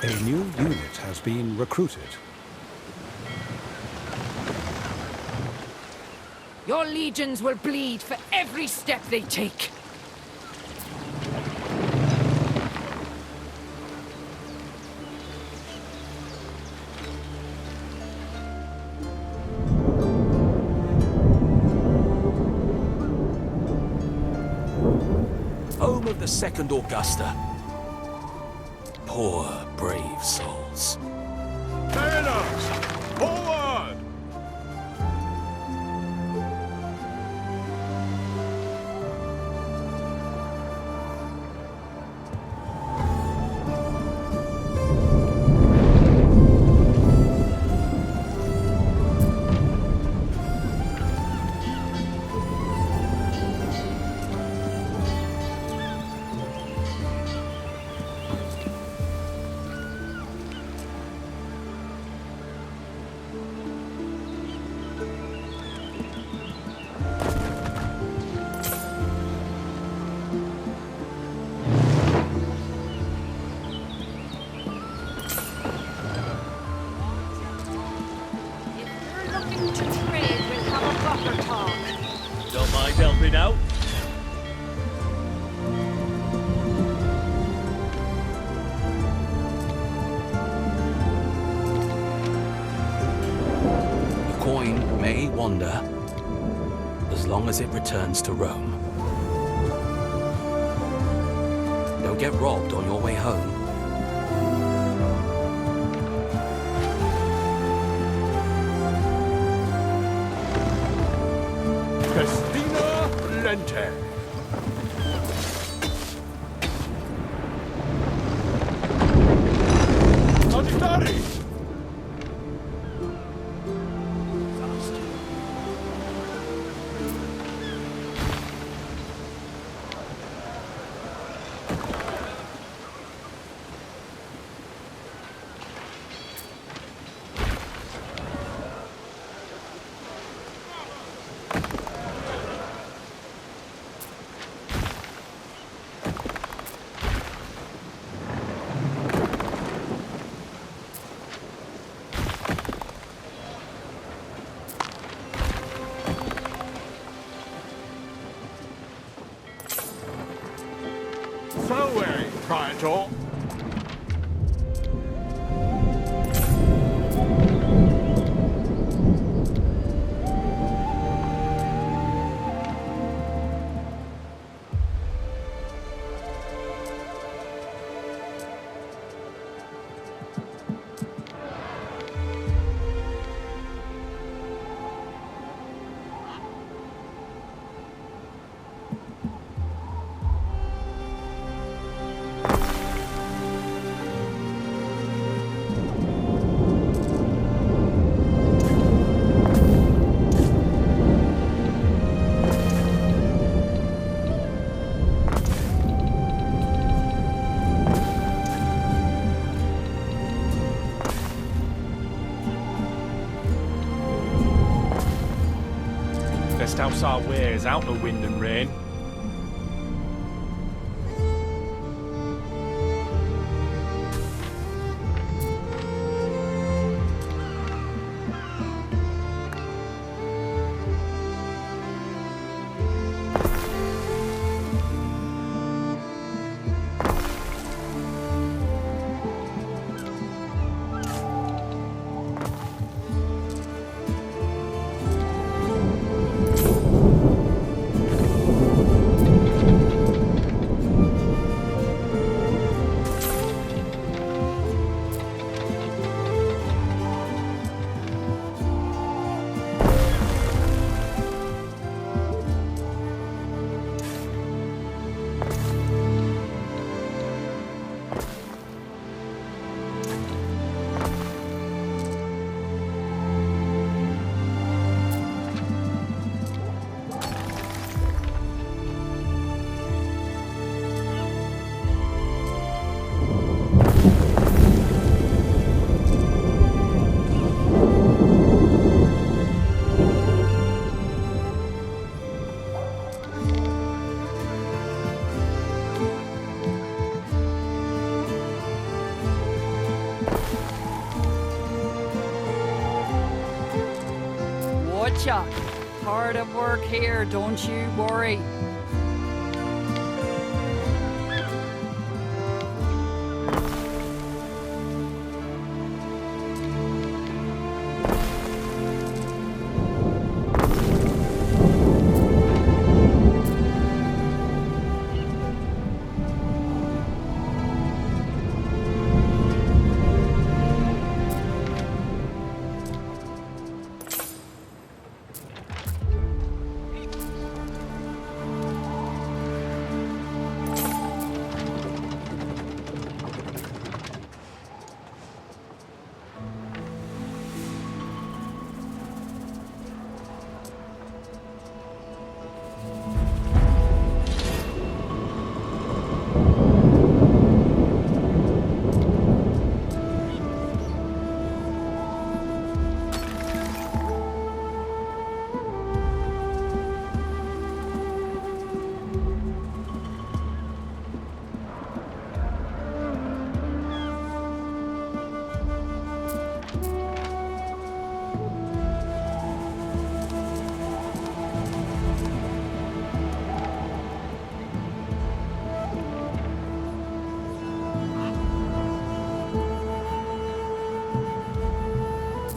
A new unit has been recruited. Your legions will bleed for every step they take. the Second Augusta. Poor, brave souls. Sailors! Forward! Don't mind helping out? The coin may wander, as long as it returns to Rome. Don't get robbed on your way home. Festina Lente. Auditari! Fareway, Praetor. Best house our wares out of wind and rain. Watcha. Hard at work here, don't you worry.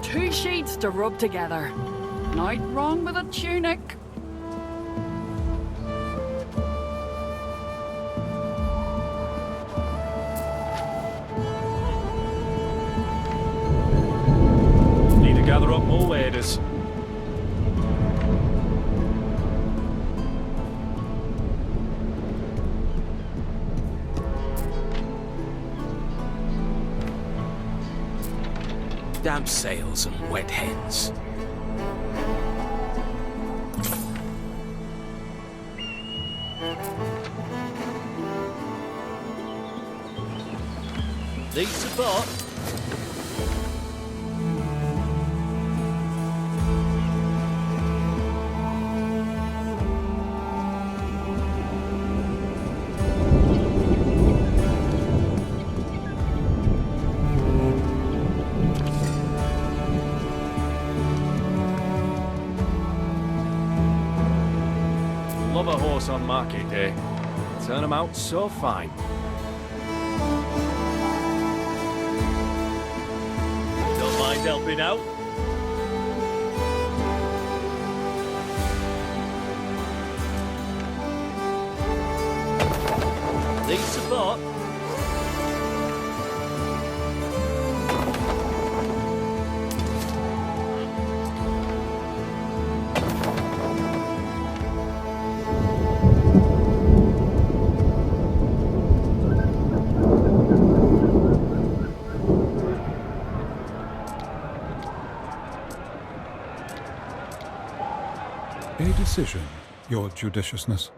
two sheets to rub together. Night wrong with a tunic. Need to gather up more waders. Damp sails and wet hens. Need support? Love a horse on market day. Turn 'em out so fine. Don't mind helping out? Need support? A decision, your judiciousness.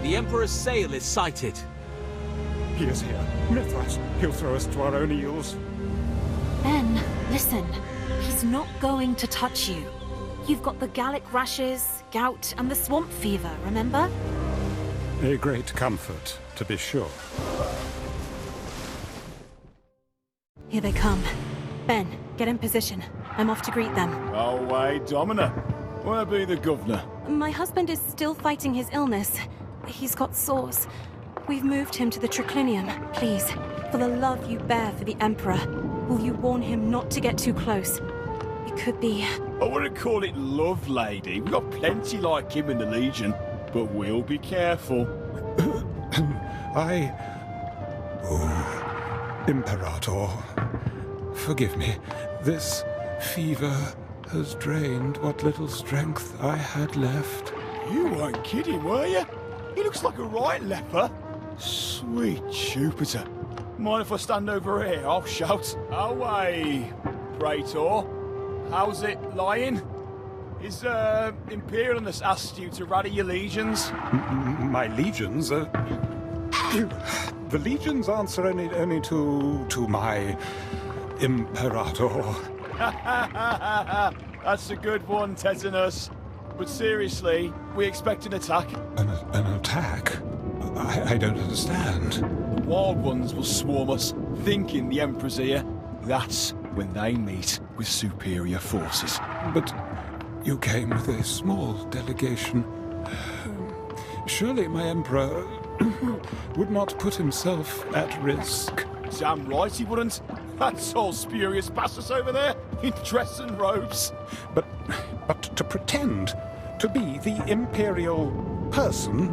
The Emperor's sail is sighted. He is here. Mithras. He'll throw us to our own eels. Ben, listen. He's not going to touch you. You've got the Gallic rashes, gout, and the swamp fever, remember? A great comfort, to be sure. Here they come. Ben, get in position. I'm off to greet them. Oh, wait, Domina. Where be the governor? My husband is still fighting his illness. He's got sores. We've moved him to the triclinium. Please, for the love you bear for the Emperor, will you warn him not to get too close? It could be... I wouldn't call it love, lady. We've got plenty like him in the Legion, but we'll be careful. Imperator, forgive me. This fever has drained what little strength I had left. You weren't kidding, were you? He looks like a right leper. Sweet Jupiter. Mind if I stand over here? I'll shout. Away, Praetor. How's it lying? Is Imperial has asked you to rally your legions? My legions? The legions answer only to my Imperator. That's a good one, Tetanus. But seriously, we expect an attack. An attack? I don't understand. The Wild Ones will swarm us, thinking the Emperor's here. That's when they meet with superior forces. But you came with a small delegation. Surely my Emperor would not put himself at risk. Damn right he wouldn't. That's all spurious bastards over there, in dress and robes. But to pretend to be the Imperial person,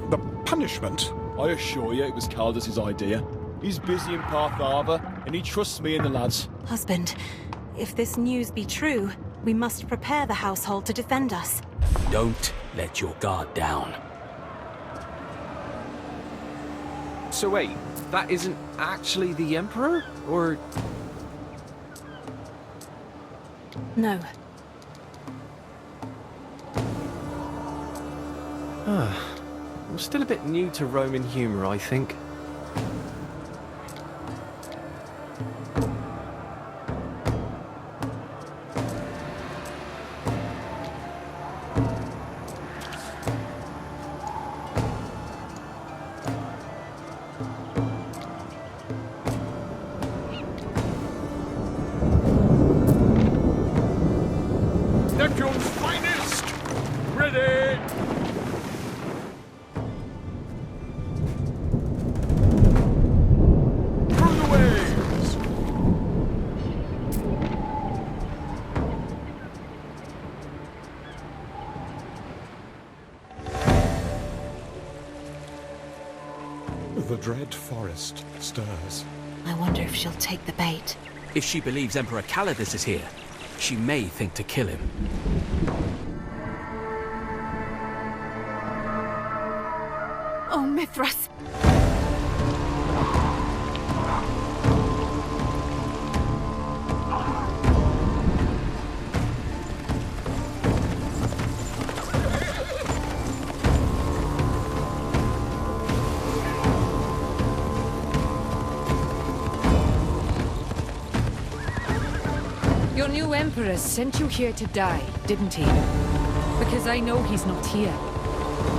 the punishment... I assure you it was Caldus' idea. He's busy in Parth Arbor, and he trusts me and the lads. Husband, if this news be true, we must prepare the household to defend us. Don't let your guard down. So wait, that isn't actually the Emperor? Or... No. I'm still a bit new to Roman humor, I think. Neptune's finest! Ready! The dread forest stirs. I wonder if she'll take the bait. If she believes Emperor Calidus is here, she may think to kill him. Oh, Mithras! Your new Emperor sent you here to die, didn't he? Because I know he's not here.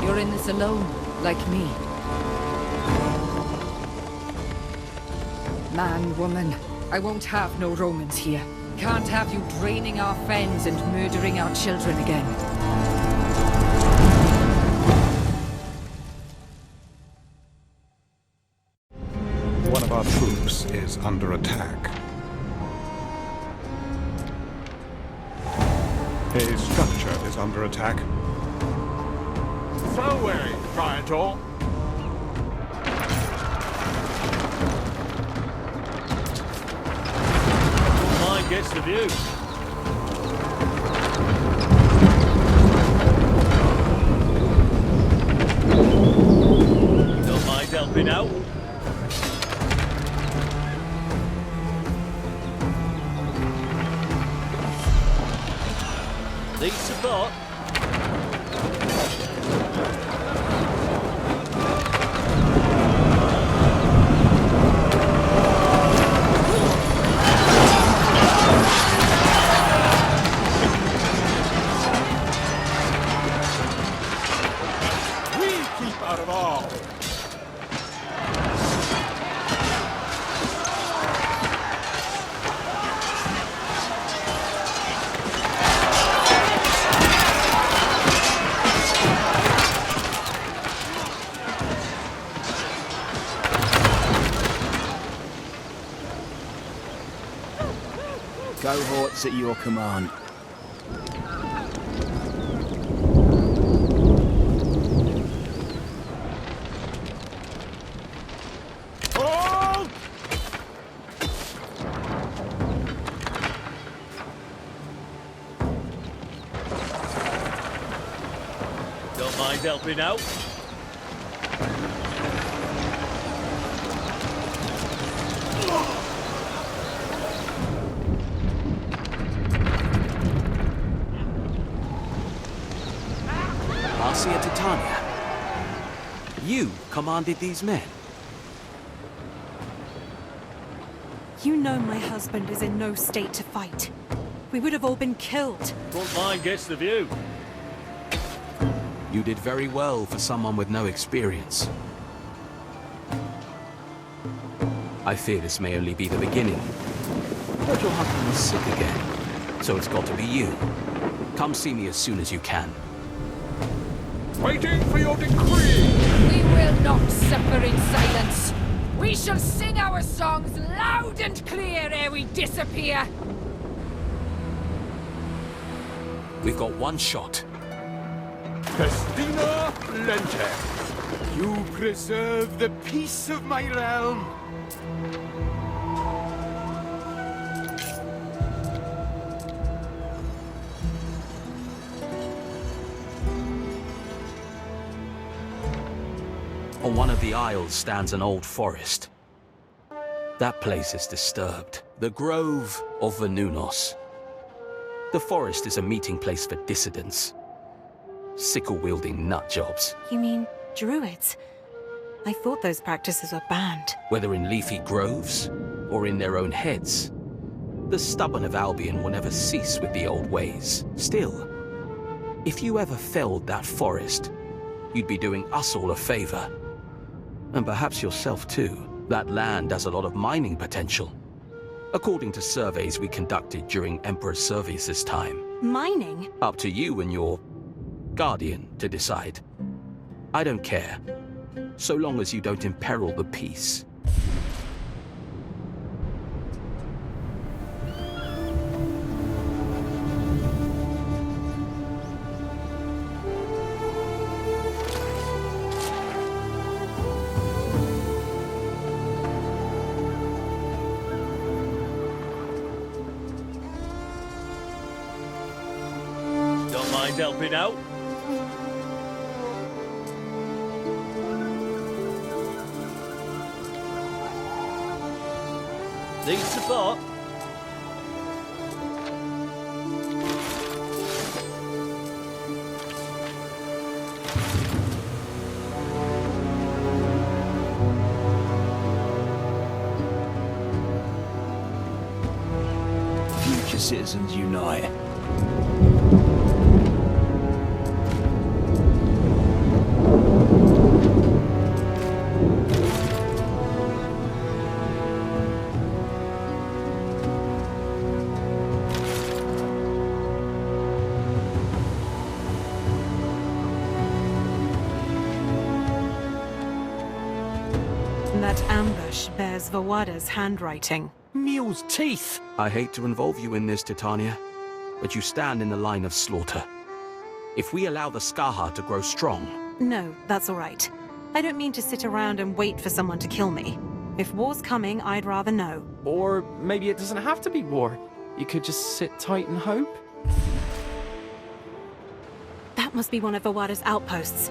You're in this alone, like me. Man, woman, I won't have no Romans here. Can't have you draining our fens and murdering our children again. One of our troops is under attack. A structure is under attack. So wary, Praetor. Mine gets the view. Don't mind helping out. Need support. We keep out of all. Cohorts at your command. Hold! Don't mind helping out. Marcia Titania, you commanded these men. You know my husband is in no state to fight. We would have all been killed. Front line gets the view. You did very well for someone with no experience. I fear this may only be the beginning. But your husband was sick again, so it's got to be you. Come see me as soon as you can. Waiting for your decree. We will not suffer in silence. We shall sing our songs loud and clear ere we disappear. We've got one shot. Festina Lente. You preserve the peace of my realm. On one of the isles stands an old forest. That place is disturbed. The Grove of Venunos. The forest is a meeting place for dissidents. Sickle-wielding nutjobs. You mean druids? I thought those practices were banned. Whether in leafy groves or in their own heads, the stubborn of Albion will never cease with the old ways. Still, if you ever felled that forest, you'd be doing us all a favor. And perhaps yourself too. That land has a lot of mining potential, according to surveys we conducted during Emperor Servius' time. Mining? Up to you and your guardian to decide. I don't care, so long as you don't imperil the peace. mind helping out? Need support? Future citizens unite. That ambush bears Vawada's handwriting. Mule's teeth! I hate to involve you in this, Titania, but you stand in the line of slaughter. If we allow the Scathach to grow strong... No, that's all right. I don't mean to sit around and wait for someone to kill me. If war's coming, I'd rather know. Or maybe it doesn't have to be war. You could just sit tight and hope. That must be one of Vawada's outposts.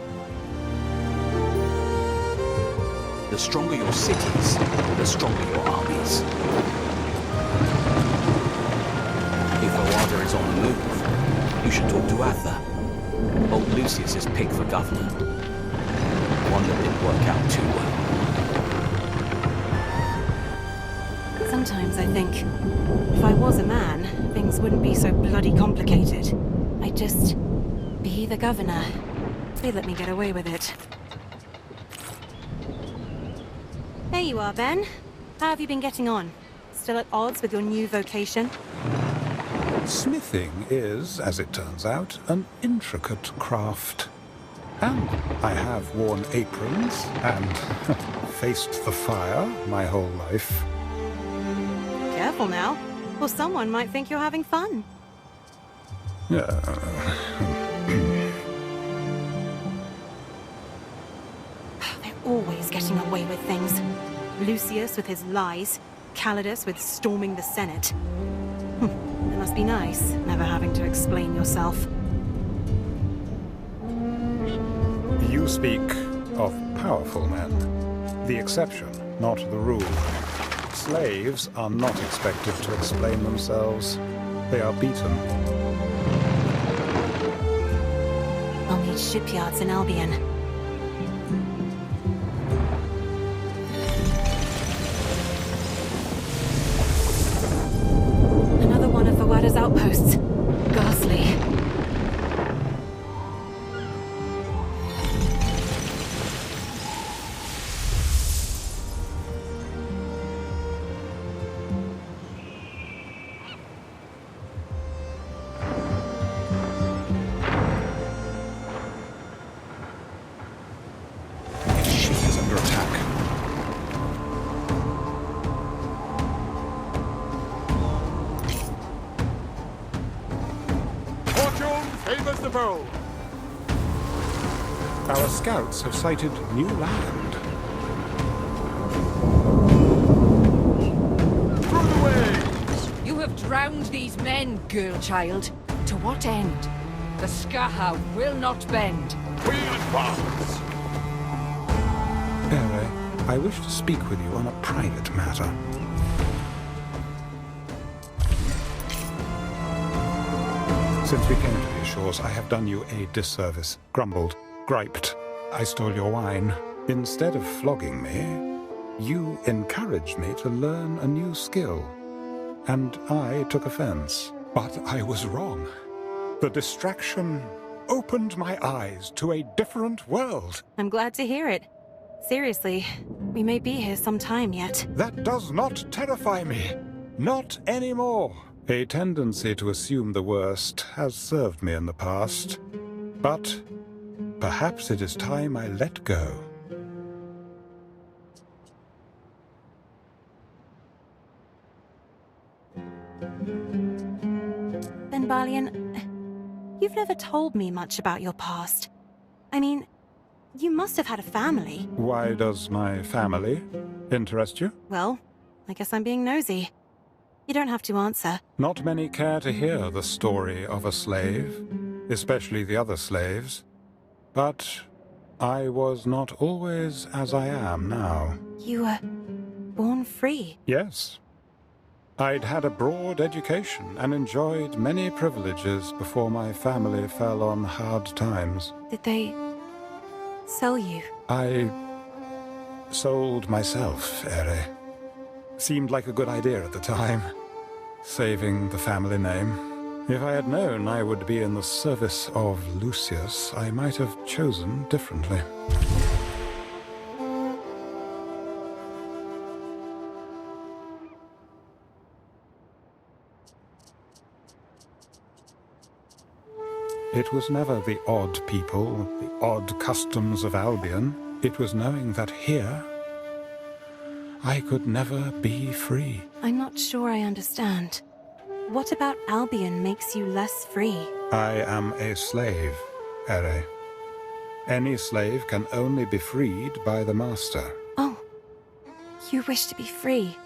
The stronger your cities, the stronger your armies. If Vawada is on the move, you should talk to Atha. Old Lucius's pick for governor. One that didn't work out too well. Sometimes I think, if I was a man, things wouldn't be so bloody complicated. I'd just be the governor. They'd let me get away with it. There you are, Ben. How have you been getting on? Still at odds with your new vocation? Smithing is, as it turns out, an intricate craft. And I have worn aprons and faced the fire my whole life. Careful now, or someone might think you're having fun. They're always getting away with things. Lucius with his lies, Calidus with storming the Senate. It must be nice, never having to explain yourself. You speak of powerful men. The exception, not the rule. Slaves are not expected to explain themselves. They are beaten. I'll need shipyards in Albion. Another one of Vawada's outposts. Ghastly. Our scouts have sighted new land. Through the waves! You have drowned these men, girl child. To what end? The Scathach will not bend. We advance! Ere, I wish to speak with you on a private matter. Since we came to these shores, I have done you a disservice. Grumbled, griped. I stole your wine. Instead of flogging me, you encouraged me to learn a new skill. And I took offense. But I was wrong. The distraction opened my eyes to a different world. I'm glad to hear it. Seriously, we may be here some time yet. That does not terrify me. Not anymore. A tendency to assume the worst has served me in the past. But perhaps it is time I let go. Then, Balian, you've never told me much about your past. I mean, you must have had a family. Why does my family interest you? Well, I guess I'm being nosy. You don't have to answer. Not many care to hear the story of a slave. especially the other slaves. But I was not always as I am now. You were born free. Yes. I'd had a broad education and enjoyed many privileges before my family fell on hard times. Did they sell you? I sold myself, Ere. Seemed like a good idea at the time, saving the family name. If I had known I would be in the service of Lucius, I might have chosen differently. It was never the odd people, the odd customs of Albion. It was knowing that here, I could never be free. I'm not sure I understand. What about Albion makes you less free? I am a slave, Ere. Any slave can only be freed by the master. Oh, you wish to be free.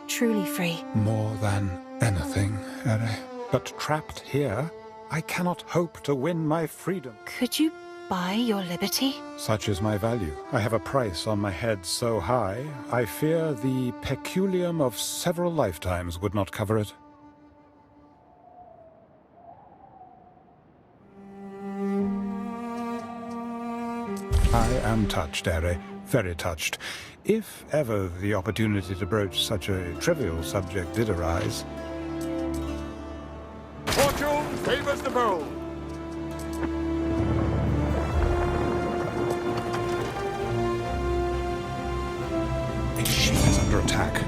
Truly free. More than anything, Ere. But trapped here, I cannot hope to win my freedom. Could you buy your liberty? Such is my value. I have a price on my head so high, I fear the peculium of several lifetimes would not cover it. I am touched, Ere. Very touched. If ever the opportunity to broach such a trivial subject did arise. Fortune favors the bold. The ship is under attack.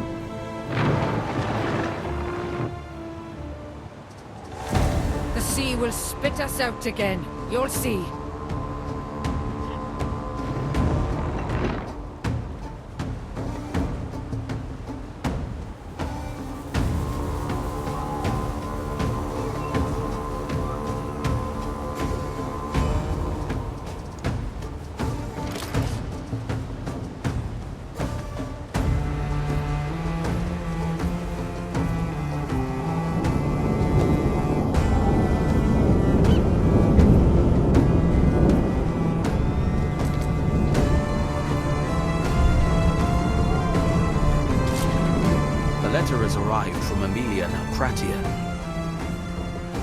The sea will spit us out again. You'll see.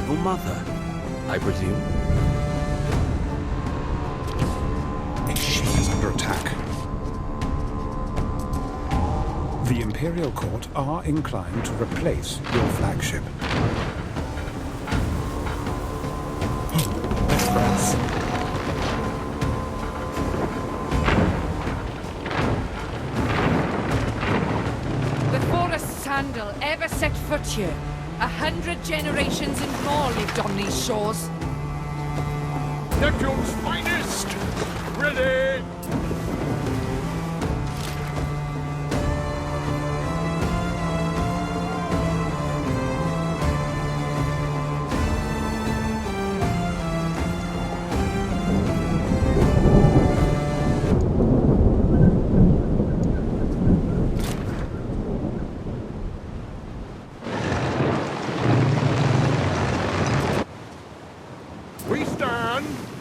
Your mother, I presume? The ship is under attack. The Imperial Court are inclined to replace your flagship. Oh, that's brass. Sandal ever set foot here. 100 generations and more lived on these shores. Neptune's finest! Ready!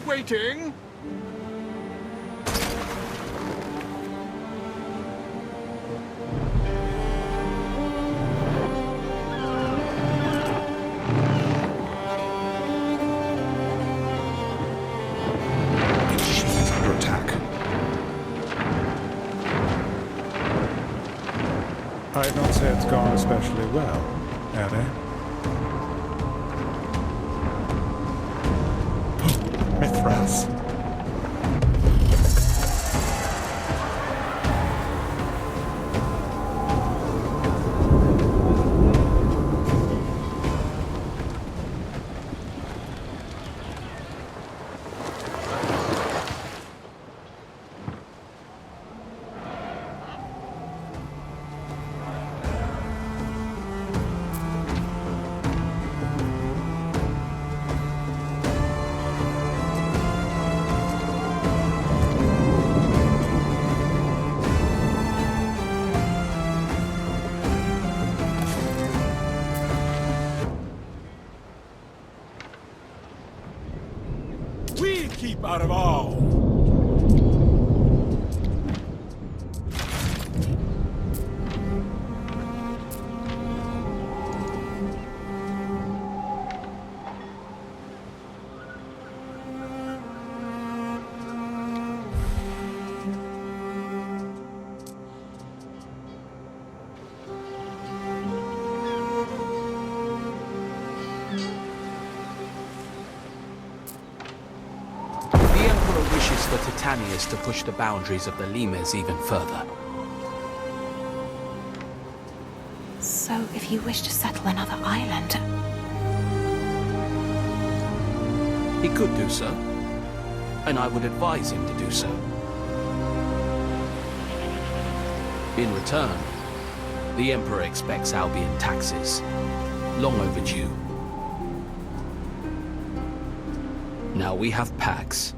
Waiting. The ship is under attack. I'd not say it's gone especially well, Ere. Mithras. out of all. For Titanius to push the boundaries of the Limes even further. So, if you wish to settle another island... He could do so, and I would advise him to do so. In return, the Emperor expects Albion taxes, long overdue. Now we have Pax.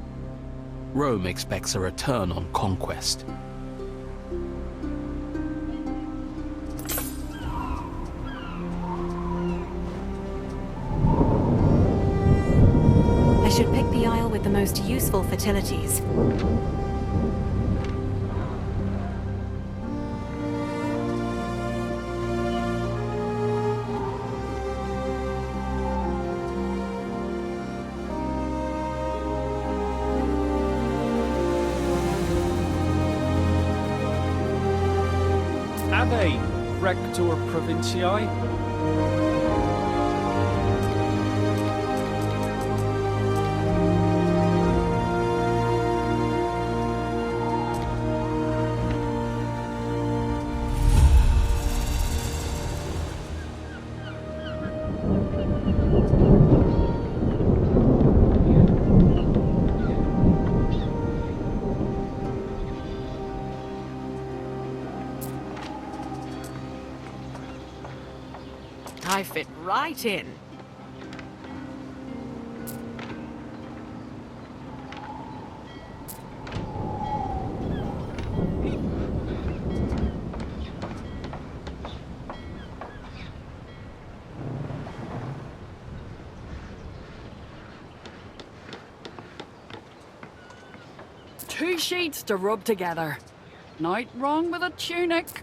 Rome expects a return on conquest. I should pick the isle with the most useful fertilities. Ave Rector Provinciae. I fit right in. Two sheets to rub together. Night wrong with a tunic.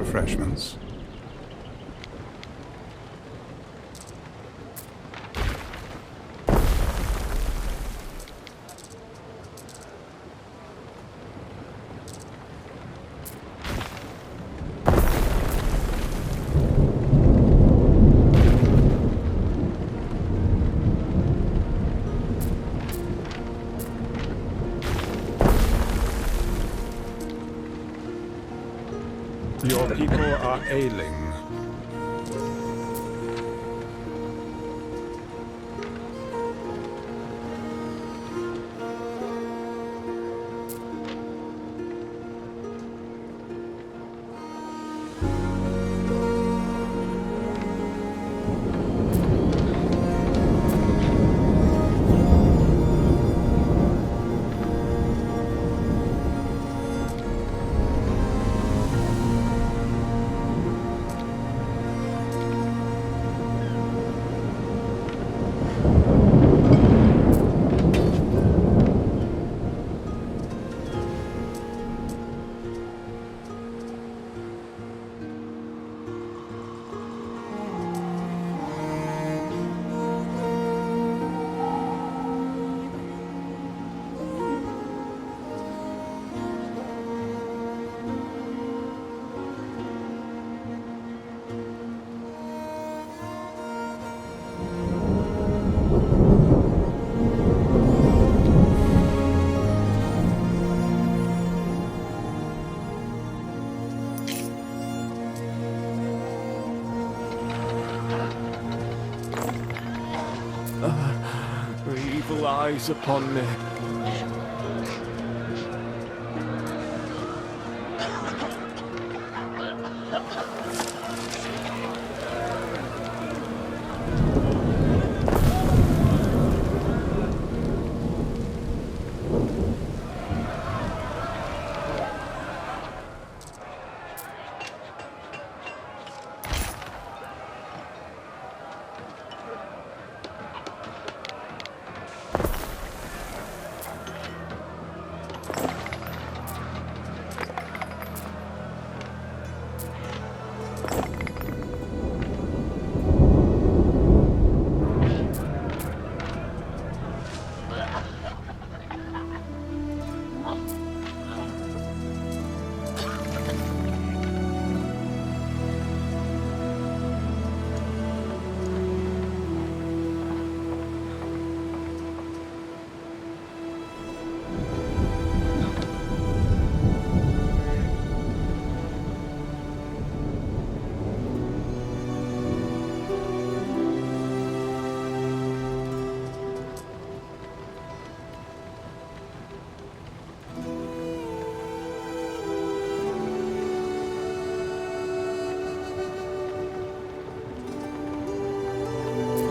Refreshments. Your people are ailing. Evil eyes upon me.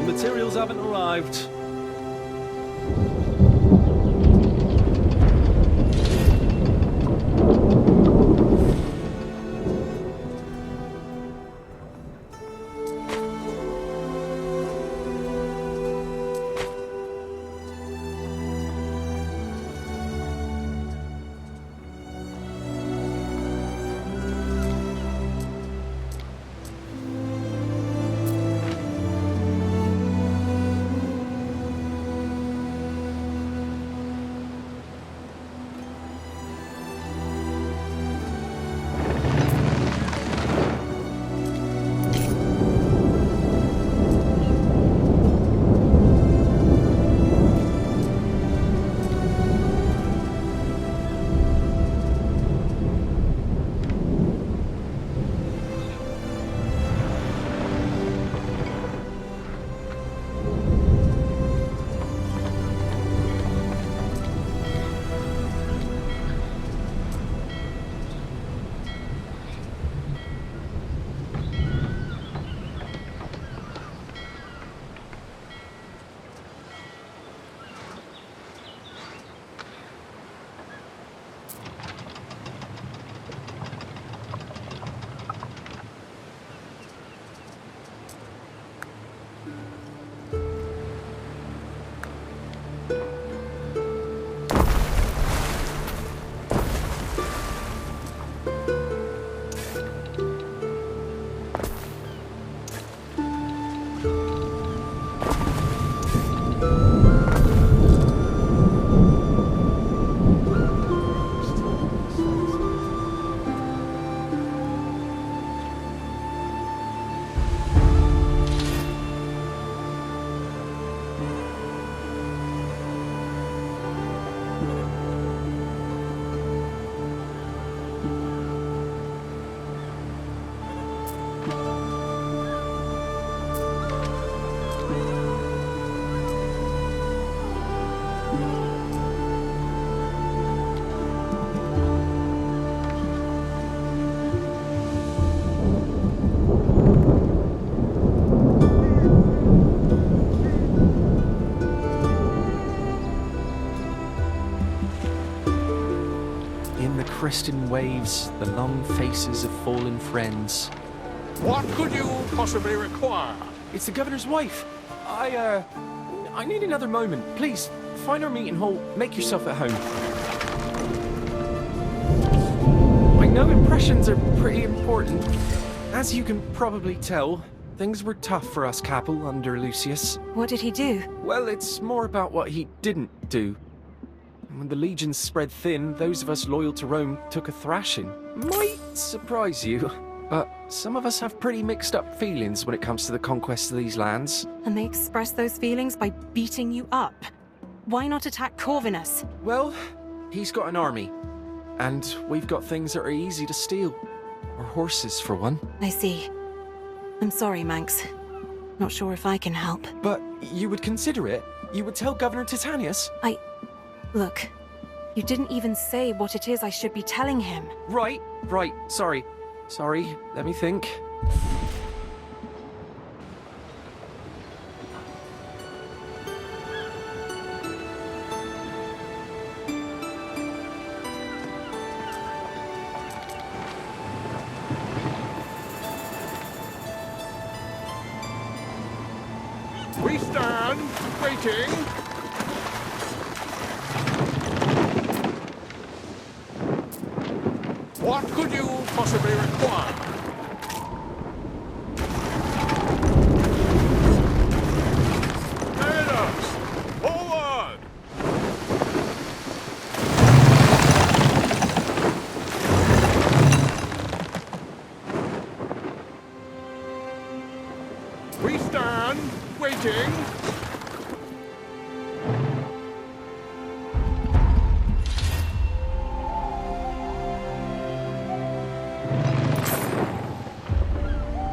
Materials haven't arrived. the cresting waves, the long faces of fallen friends. What could you possibly require? It's the governor's wife. I need another moment. Please, find our meeting hall. Make yourself at home. I know impressions are pretty important. As you can probably tell, things were tough for us, Capel, under Lucius. What did he do? Well, it's more about what he didn't do. When the legions spread thin, those of us loyal to Rome took a thrashing. Might surprise you, but some of us have pretty mixed up feelings when it comes to the conquest of these lands. And they express those feelings by beating you up. Why not attack Corvinus? Well, he's got an army, and we've got things that are easy to steal. Our horses, for one. I see. I'm sorry, Manx. Not sure if I can help. But you would consider it? You would tell Governor Titanius? Look, you didn't even say what it is I should be telling him. Right. Sorry, let me think. We stand, waiting. What could you possibly require? Sailors, forward! We stand, waiting.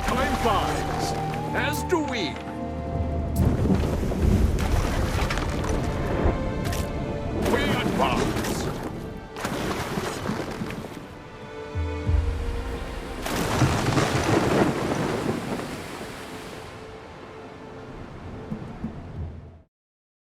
Time flies, as do we.